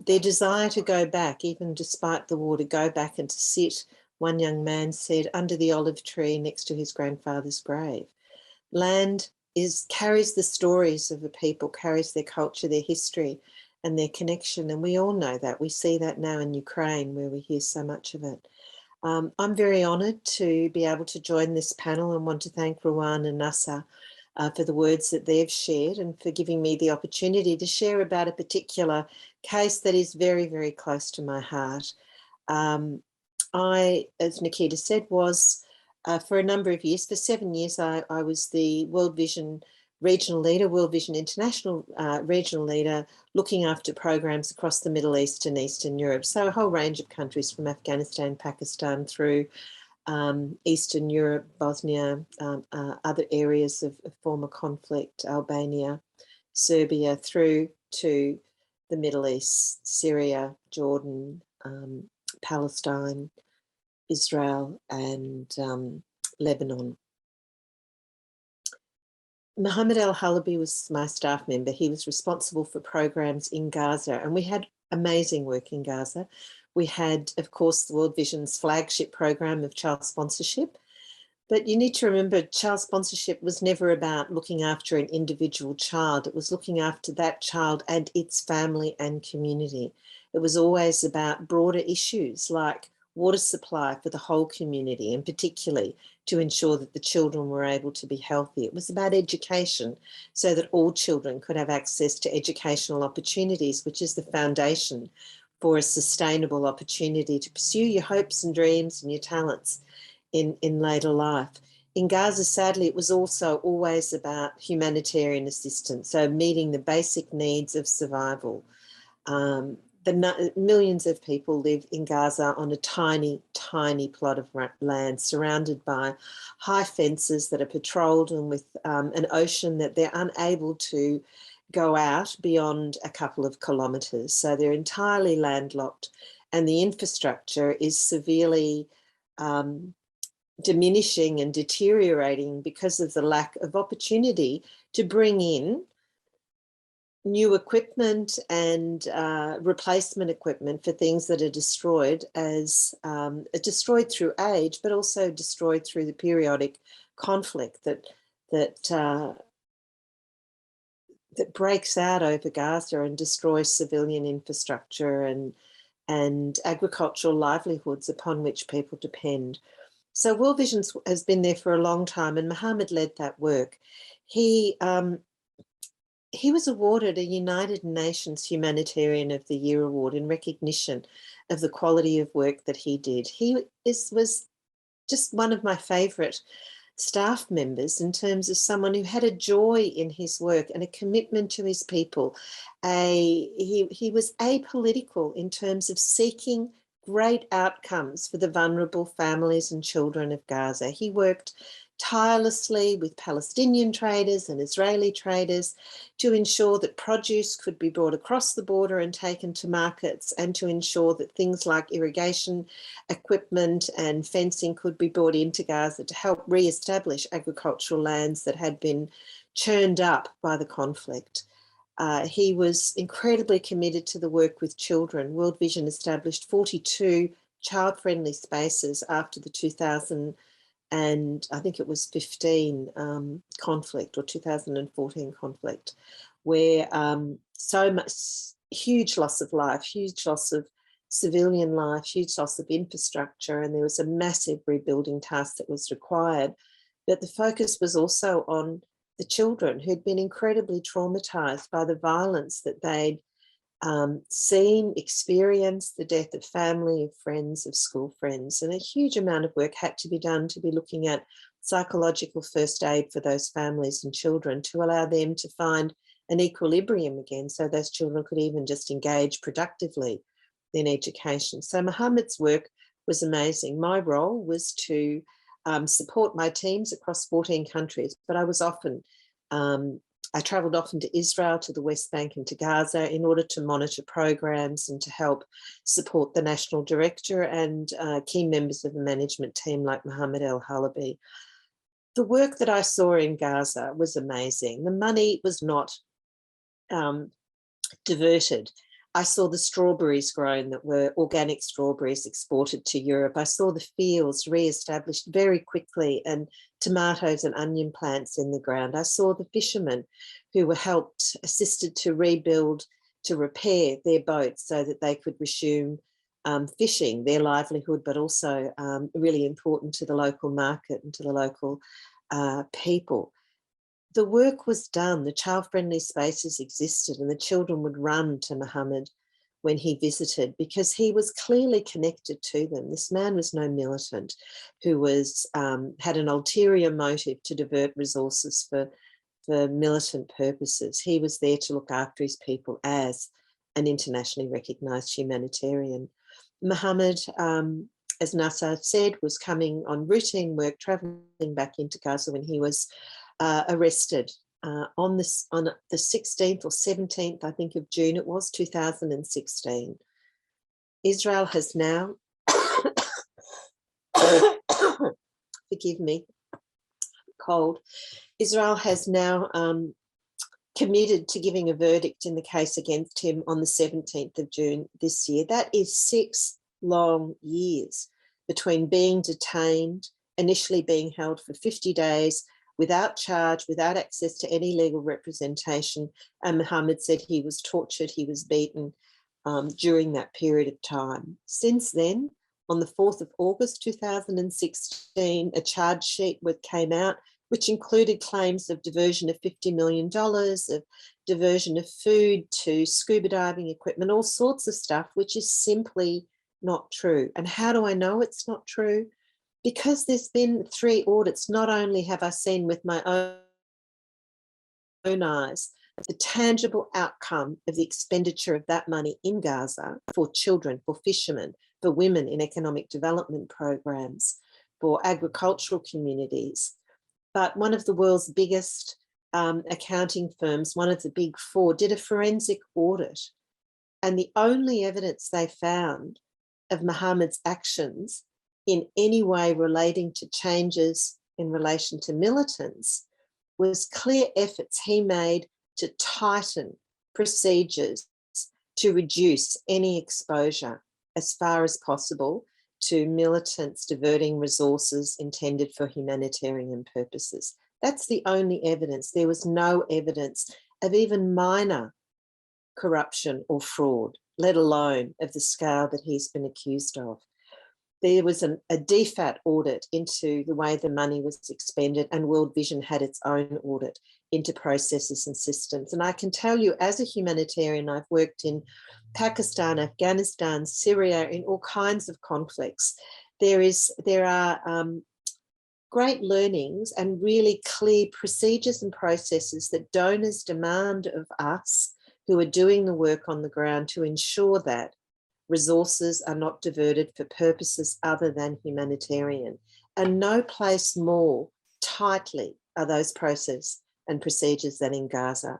their desire to go back, even despite the war, to go back and to sit, one young man said, under the olive tree next to his grandfather's grave. Land carries the stories of the people, carries their culture, their history and their connection. And we all know that. We see that now in Ukraine, where we hear so much of it. I'm very honoured to be able to join this panel, and want to thank Rawan and Nasser for the words that they've shared, and for giving me the opportunity to share about a particular case that is very, very close to my heart. I, as Nikita said, was for a number of years, for 7 years, I was the World Vision regional leader, World Vision International regional leader, looking after programs across the Middle East and Eastern Europe. So a whole range of countries from Afghanistan, Pakistan, through Eastern Europe, Bosnia, other areas of former conflict, Albania, Serbia, through to the Middle East, Syria, Jordan, Palestine, Israel, and Lebanon. Mohammed El-Halabi was my staff member. He was responsible for programs in Gaza, and we had amazing work in Gaza. We had, of course, the World Vision's flagship program of child sponsorship. But you need to remember, child sponsorship was never about looking after an individual child. It was looking after that child and its family and community. It was always about broader issues like water supply for the whole community, and particularly to ensure that the children were able to be healthy. It was about education so that all children could have access to educational opportunities, which is the foundation for a sustainable opportunity to pursue your hopes and dreams and your talents in later life. In Gaza, sadly, it was also always about humanitarian assistance, so meeting the basic needs of survival. Millions of people live in Gaza on a tiny, tiny plot of land surrounded by high fences that are patrolled, and with an ocean that they're unable to go out beyond a couple of kilometres. So they're entirely landlocked, and the infrastructure is severely diminishing and deteriorating because of the lack of opportunity to bring in new equipment and replacement equipment for things that are destroyed destroyed through age, but also destroyed through the periodic conflict that breaks out over Gaza and destroys civilian infrastructure and agricultural livelihoods upon which people depend. So World Vision has been there for a long time, and Mohammed led that work. He was awarded a United Nations Humanitarian of the Year award in recognition of the quality of work that he did. He was just one of my favourite staff members in terms of someone who had a joy in his work and a commitment to his people. He was apolitical in terms of seeking great outcomes for the vulnerable families and children of Gaza. He worked tirelessly with Palestinian traders and Israeli traders to ensure that produce could be brought across the border and taken to markets, and to ensure that things like irrigation equipment and fencing could be brought into Gaza to help re-establish agricultural lands that had been churned up by the conflict. He was incredibly committed to the work with children. World Vision established 42 child-friendly spaces after the 2000 and I think it was 15 conflict, or 2014 conflict, where so much, huge loss of life, huge loss of civilian life, huge loss of infrastructure, and there was a massive rebuilding task that was required. But the focus was also on the children who'd been incredibly traumatized by the violence that they'd seen, experienced, the death of family, of friends, of school friends. And a huge amount of work had to be done to be looking at psychological first aid for those families and children to allow them to find an equilibrium again, so those children could even just engage productively in education. So Mohammed's work was amazing. My role was to support my teams across 14 countries, but I was often I travelled often to Israel, to the West Bank and to Gaza in order to monitor programs and to help support the national director and key members of the management team like Mohammed El-Halabi. The work that I saw in Gaza was amazing. The money was not diverted. I saw the strawberries grown that were organic strawberries exported to Europe. I saw the fields re-established very quickly and tomatoes and onion plants in the ground. I saw the fishermen who were assisted to rebuild, to repair their boats so that they could resume fishing, their livelihood, but also really important to the local market and to the local people. The work was done, the child-friendly spaces existed, and the children would run to Mohammed when he visited because he was clearly connected to them. This man was no militant who was had an ulterior motive to divert resources for militant purposes. He was there to look after his people as an internationally recognised humanitarian. Mohammed, as Nasser said, was coming on routine work, travelling back into Gaza when he was arrested on the 16th or 17th, I think, of June, it was 2016. Israel has now, forgive me, cold. Israel has now committed to giving a verdict in the case against him on the 17th of June this year. That is 6 long years between being detained, initially being held for 50 days, without charge, without access to any legal representation. And Mohammed said he was tortured, he was beaten during that period of time. Since then, on the 4th of August 2016, a charge sheet came out, which included claims of diversion of $50 million, of diversion of food to scuba diving equipment, all sorts of stuff, which is simply not true. And how do I know it's not true? Because there's been 3 audits. Not only have I seen with my own eyes the tangible outcome of the expenditure of that money in Gaza for children, for fishermen, for women in economic development programs, for agricultural communities, but one of the world's biggest accounting firms, one of the big 4, did a forensic audit. And the only evidence they found of Mohammed's actions in any way relating to changes in relation to militants was clear efforts he made to tighten procedures to reduce any exposure as far as possible to militants diverting resources intended for humanitarian purposes. That's the only evidence. There was no evidence of even minor corruption or fraud, let alone of the scale that he's been accused of. There was a DFAT audit into the way the money was expended, and World Vision had its own audit into processes and systems. And I can tell you, as a humanitarian, I've worked in Pakistan, Afghanistan, Syria, in all kinds of conflicts. There are great learnings and really clear procedures and processes that donors demand of us who are doing the work on the ground to ensure that resources are not diverted for purposes other than humanitarian. And no place more tightly are those processes and procedures than in Gaza.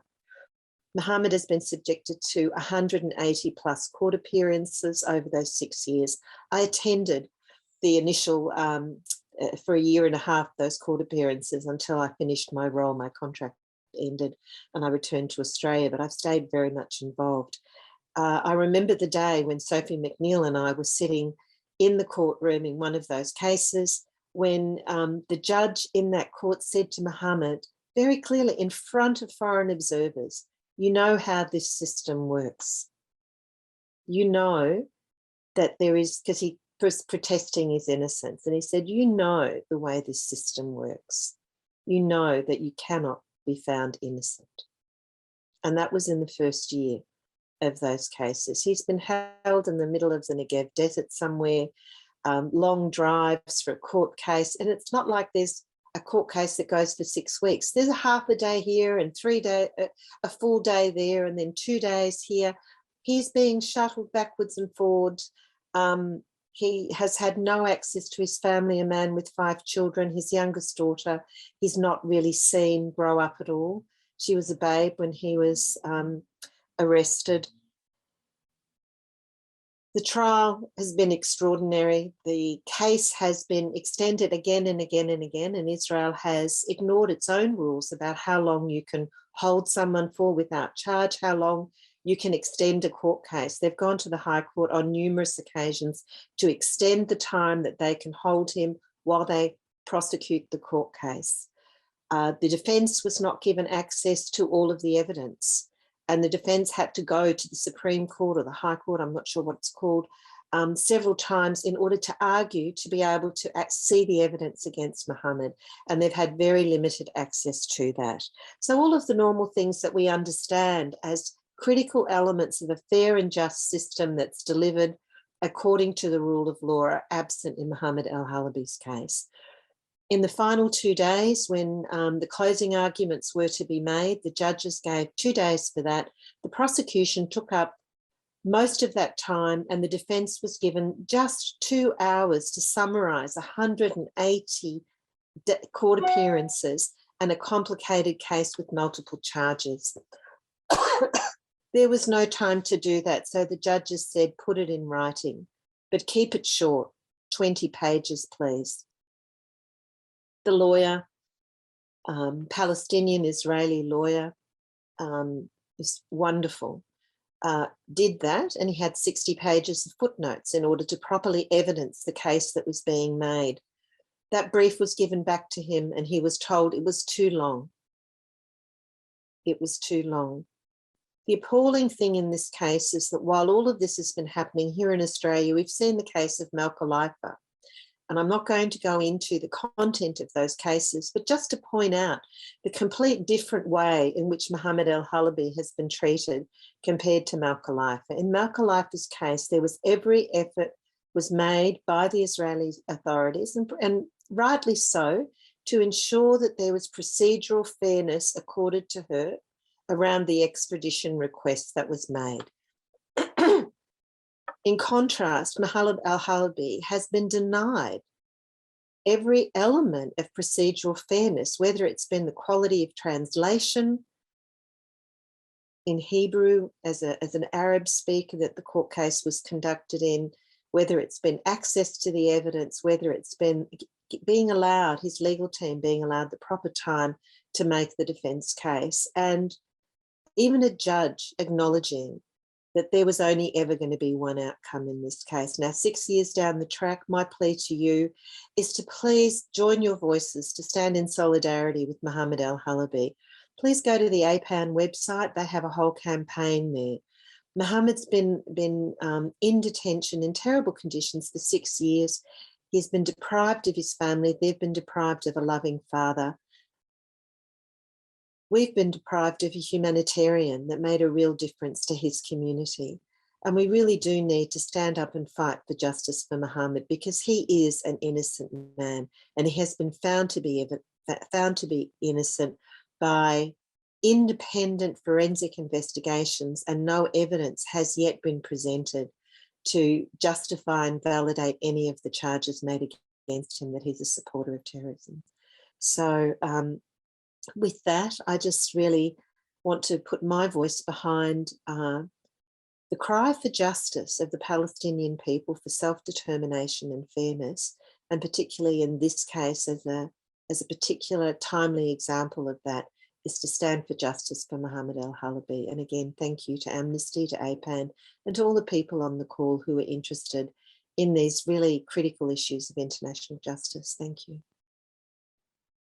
Mohammed has been subjected to 180 plus court appearances over those 6 years. I attended the initial, for 1.5 years, those court appearances until I finished my role. My contract ended and I returned to Australia, but I've stayed very much involved. I remember the day when Sophie McNeil and I were sitting in the courtroom in one of those cases when the judge in that court said to Mohammed very clearly in front of foreign observers, "You know how this system works. You know that there is," because he was protesting his innocence, and he said, "You know the way this system works. You know that you cannot be found innocent." And that was in the first year of those cases. He's been held in the middle of the Negev desert somewhere, long drives for a court case. And it's not like there's a court case that goes for 6 weeks. There's a half a day here and a full day there, and then 2 days here. He's being shuttled backwards and forwards. He has had no access to his family, a man with 5 children, his youngest daughter. He's not really seen grow up at all. She was a babe when he was arrested. The trial has been extraordinary. The case has been extended again and again and again, and Israel has ignored its own rules about how long you can hold someone for without charge, how long you can extend a court case. They've gone to the High Court on numerous occasions to extend the time that they can hold him while they prosecute the court case. The defence was not given access to all of the evidence, and the defence had to go to the Supreme Court or the High Court, I'm not sure what it's called, several times in order to argue to be able to see the evidence against Mohammed, and they've had very limited access to that. So all of the normal things that we understand as critical elements of a fair and just system that's delivered according to the rule of law are absent in Mohammed al-Halabi's case. In the final 2 days, when the closing arguments were to be made, the judges gave 2 days for that. The prosecution took up most of that time, and the defence was given just 2 hours to summarise 180 court appearances and a complicated case with multiple charges. There was no time to do that, so the judges said, put it in writing, but keep it short, 20 pages, please. The lawyer, Palestinian Israeli lawyer, is wonderful, did that, and he had 60 pages of footnotes in order to properly evidence the case that was being made. That brief was given back to him and he was told it was too long. It was too long. The appalling thing in this case is that while all of this has been happening here in Australia, we've seen the case of Malka, and I'm not going to go into the content of those cases, but just to point out the complete different way in which Mohammed al-Halabi has been treated compared to Malka. In Malka's case, there was every effort was made by the Israeli authorities, and rightly so, to ensure that there was procedural fairness accorded to her around the extradition request that was made. In contrast, Mohammed al-Halabi has been denied every element of procedural fairness, whether it's been the quality of translation in Hebrew as an Arab speaker that the court case was conducted in, whether it's been access to the evidence, whether it's been being allowed, his legal team being allowed the proper time to make the defence case, and even a judge acknowledging that there was only ever going to be one outcome in this case. Now, 6 years down the track, my plea to you is to please join your voices to stand in solidarity with Mohammed al-Halabi. Please go to the APAN website. They have a whole campaign there. Mohammed's been in detention in terrible conditions for 6 years. He's been deprived of his family. They've been deprived of a loving father. We've been deprived of a humanitarian that made a real difference to his community. And we really do need to stand up and fight for justice for Mohammed, because he is an innocent man and he has been found to be innocent by independent forensic investigations, and no evidence has yet been presented to justify and validate any of the charges made against him that he's a supporter of terrorism. So with that, I just really want to put my voice behind the cry for justice of the Palestinian people, for self-determination and fairness, and particularly in this case as a particular timely example of that is to stand for justice for Mohammed al-Halabi. And again, thank you to Amnesty, to APAN, and to all the people on the call who are interested in these really critical issues of international justice. Thank you.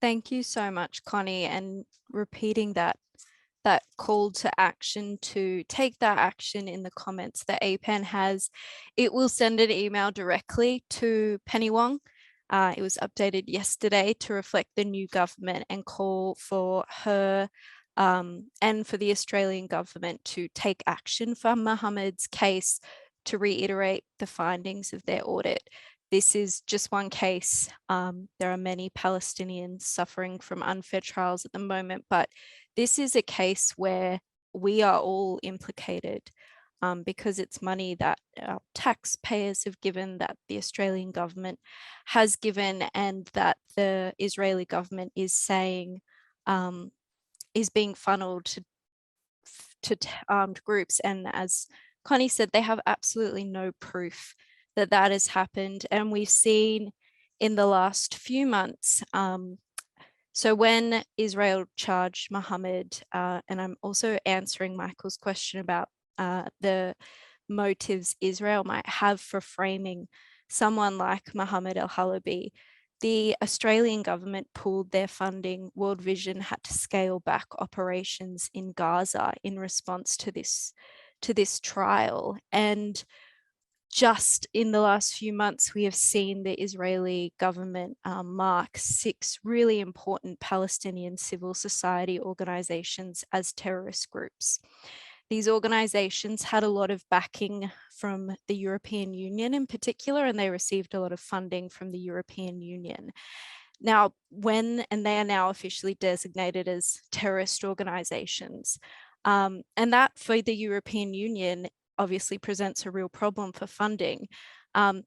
Thank you so much, Connie, and repeating that call to action, to take that action in the comments that APAN has. It will send an email directly to Penny Wong. It was updated yesterday to reflect the new government and call for her and for the Australian government to take action for Mohammed's case, to reiterate the findings of their audit. This is just one case. There are many Palestinians suffering from unfair trials at the moment, but this is a case where we are all implicated because it's money that our taxpayers have given, that the Australian government has given, and that the Israeli government is saying is being funneled to armed groups. And as Connie said, they have absolutely no proof that that has happened. And we've seen in the last few months, so when Israel charged Mohammed, and I'm also answering Michael's question about the motives Israel might have for framing someone like Mohammed al-Halabi, the Australian government pulled their funding. World Vision had to scale back operations in Gaza in response to this trial. And just in the last few months, we have seen the Israeli government mark 6 really important Palestinian civil society organizations as terrorist groups. These organizations had a lot of backing from the European Union in particular, and they received a lot of funding from the European Union. Now, and they are now officially designated as terrorist organizations. And that for the European Union obviously presents a real problem for funding.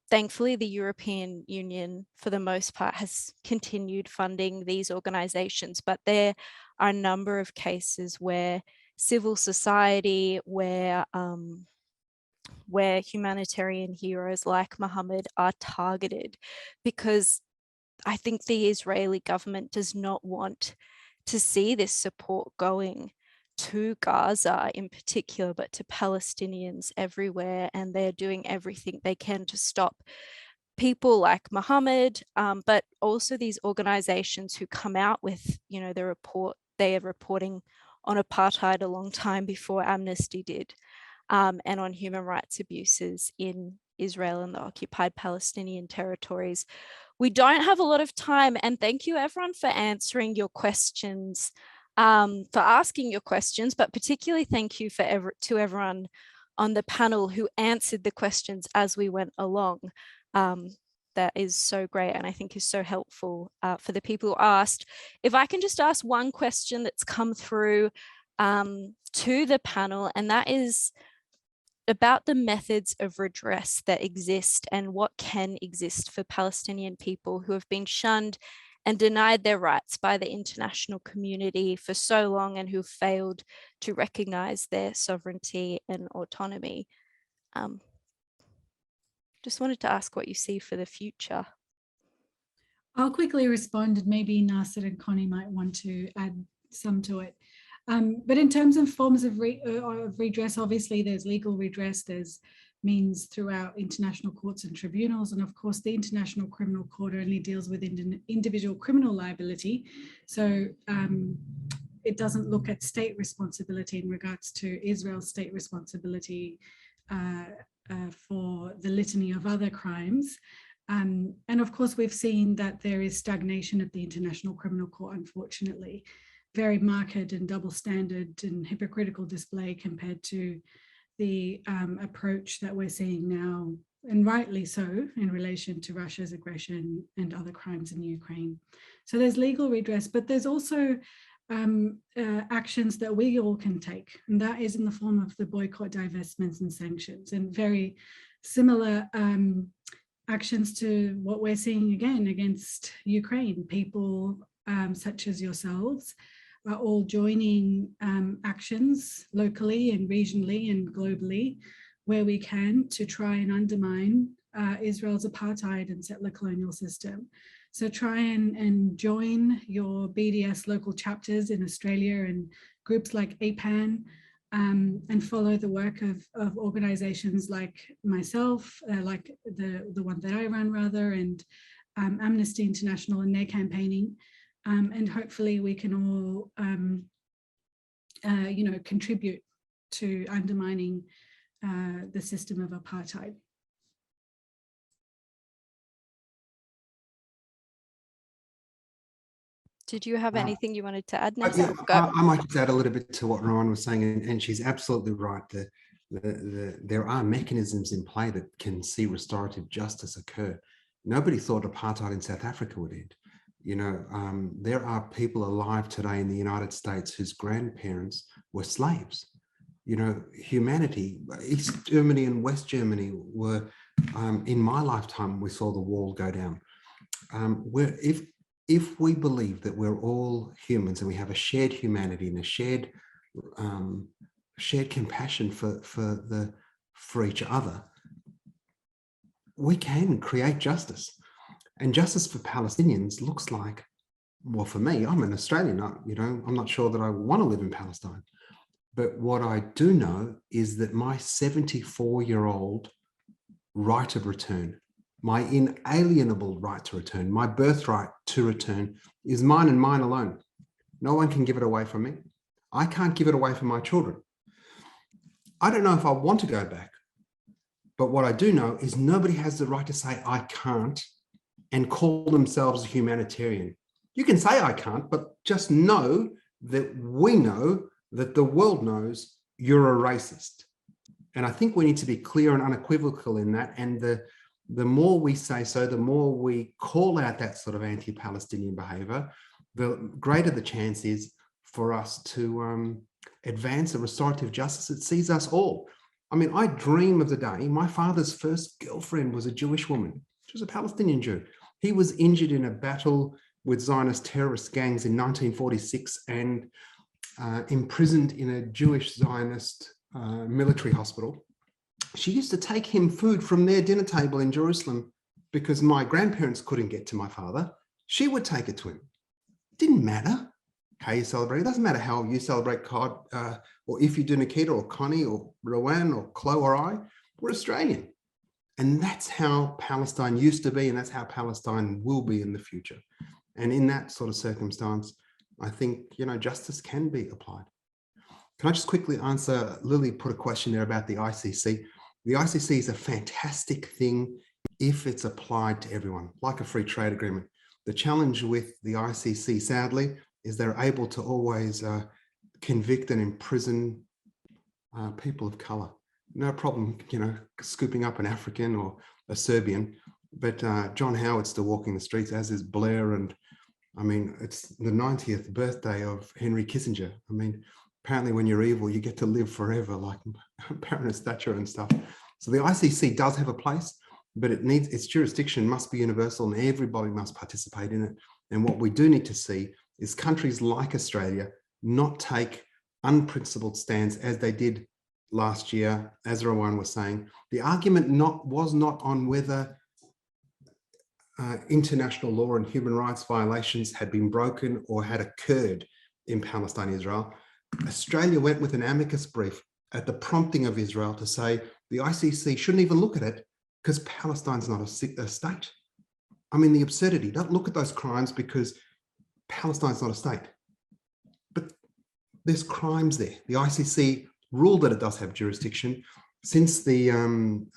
Thankfully, the European Union, for the most part, has continued funding these organizations, but there are a number of cases where civil society, where humanitarian heroes like Muhammad are targeted, because I think the Israeli government does not want to see this support going to Gaza in particular, but to Palestinians everywhere. And they're doing everything they can to stop people like Muhammad, but also these organizations who come out with, they are reporting on apartheid a long time before Amnesty did, and on human rights abuses in Israel and the occupied Palestinian territories. We don't have a lot of time, and thank you everyone for answering your questions, for asking your questions, but particularly thank you to everyone on the panel who answered the questions as we went along. That is so great, and I think is so helpful for the people who asked. If I can just ask one question that's come through to the panel, and that is about the methods of redress that exist and what can exist for Palestinian people who have been shunned and denied their rights by the international community for so long and who failed to recognize their sovereignty and autonomy. Just wanted to ask what you see for the future. I'll quickly respond, and maybe Nasser and Connie might want to add some to it. But in terms of forms of redress, obviously there's legal redress, there's means throughout international courts and tribunals, and of course the International Criminal Court only deals with individual criminal liability. So it doesn't look at state responsibility in regards to Israel's state responsibility for the litany of other crimes. And of course, we've seen that there is stagnation at the International Criminal Court, unfortunately. Very marked and double standard and hypocritical display compared to the approach that we're seeing now, and rightly so, in relation to Russia's aggression and other crimes in Ukraine. So there's legal redress, but there's also actions that we all can take, and that is in the form of the boycott, divestments and sanctions, and very similar actions to what we're seeing again against Ukraine. People such as yourselves are all joining actions locally and regionally and globally where we can to try and undermine Israel's apartheid and settler colonial system. So try and join your BDS local chapters in Australia and groups like APAN, and follow the work of organizations like myself, like the one that I run rather, and Amnesty International and their campaigning. And hopefully we can all, contribute to undermining the system of apartheid. Did you have anything you wanted to add, Nasser? I might just add a little bit to what Rawan was saying, and she's absolutely right. There are mechanisms in play that can see restorative justice occur. Nobody thought apartheid in South Africa would end. There are people alive today in the United States whose grandparents were slaves. Humanity, East Germany and West Germany were, in my lifetime, we saw the wall go down. If we believe that we're all humans and we have a shared humanity and a shared compassion for each other, we can create justice. And justice for Palestinians looks like, well, for me, I'm an Australian, I'm not sure that I want to live in Palestine. But what I do know is that my 74-year-old right of return, my inalienable right to return, my birthright to return is mine and mine alone. No one can give it away from me. I can't give it away from my children. I don't know if I want to go back, but what I do know is nobody has the right to say I can't and call themselves a humanitarian. You can say I can't, but just know that we know that the world knows you're a racist. And I think we need to be clear and unequivocal in that. And the more we say so, the more we call out that sort of anti-Palestinian behavior, the greater the chance is for us to advance a restorative justice that sees us all. I mean, I dream of the day my father's first girlfriend was a Jewish woman. She was a Palestinian Jew. He was injured in a battle with Zionist terrorist gangs in 1946 and imprisoned in a Jewish Zionist military hospital. She used to take him food from their dinner table in Jerusalem because my grandparents couldn't get to my father. She would take it to him. It didn't matter how you celebrate. It doesn't matter how you celebrate COD, or if you do Nikita or Connie or Rawan or Chloe or I, we're Australian. And that's how Palestine used to be, and that's how Palestine will be in the future. And in that sort of circumstance, I think, you know, justice can be applied. Can I just quickly answer, Lily put a question there about the ICC. The ICC is a fantastic thing if it's applied to everyone, like a free trade agreement. The challenge with the ICC, sadly, is they're able to always convict and imprison people of color. No problem, you know, scooping up an African or a Serbian, but John Howard's still walking the streets, as is Blair. And I mean, it's the 90th birthday of Henry Kissinger. I mean, apparently when you're evil, you get to live forever, like Baroness Thatcher and stuff. So the ICC does have a place, but it needs, its jurisdiction must be universal and everybody must participate in it. And what we do need to see is countries like Australia not take unprincipled stands as they did last year, as Rawan was saying. The argument was not on whether international law and human rights violations had been broken or had occurred in Palestine, Israel. Australia went with an amicus brief at the prompting of Israel to say the ICC shouldn't even look at it because Palestine's not a state. I mean, the absurdity, don't look at those crimes because Palestine's not a state. But there's crimes there. The ICC ruled that it does have jurisdiction. Since the, I'm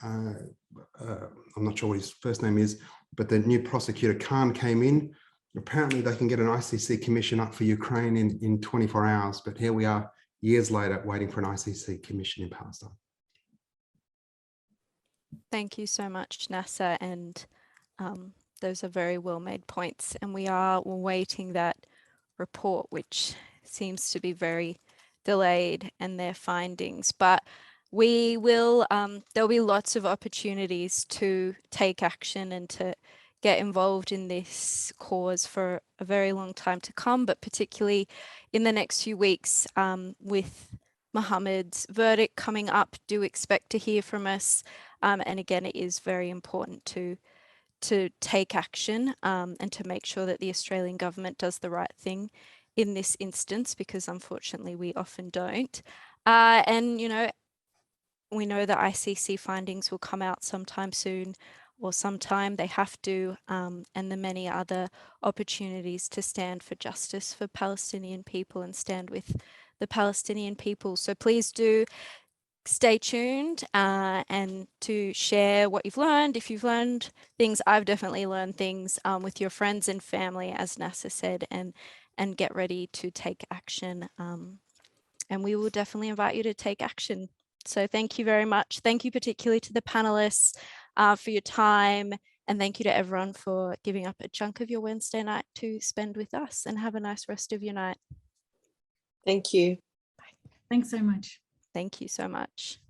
not sure what his first name is, but the new prosecutor Khan came in, apparently they can get an ICC commission up for Ukraine in 24 hours, but here we are years later waiting for an ICC commission in Palestine. Thank you so much, Nasser, and those are very well made points, and we are awaiting that report, which seems to be very delayed, and their findings, but we will, there'll be lots of opportunities to take action and to get involved in this cause for a very long time to come, but particularly in the next few weeks with Mohammed's verdict coming up, do expect to hear from us. And again, it is very important to take action and to make sure that the Australian government does the right thing in this instance, because unfortunately we often don't. And, you know, we know the ICC findings will come out sometime soon, or sometime they have to, and the many other opportunities to stand for justice for Palestinian people and stand with the Palestinian people. So please do stay tuned and to share what you've learned. If you've learned things, I've definitely learned things with your friends and family, as Nasser said, and get ready to take action. And we will definitely invite you to take action. So thank you very much. Thank you particularly to the panelists for your time, and thank you to everyone for giving up a chunk of your Wednesday night to spend with us, and have a nice rest of your night. Thank you. Thanks so much. Thank you so much.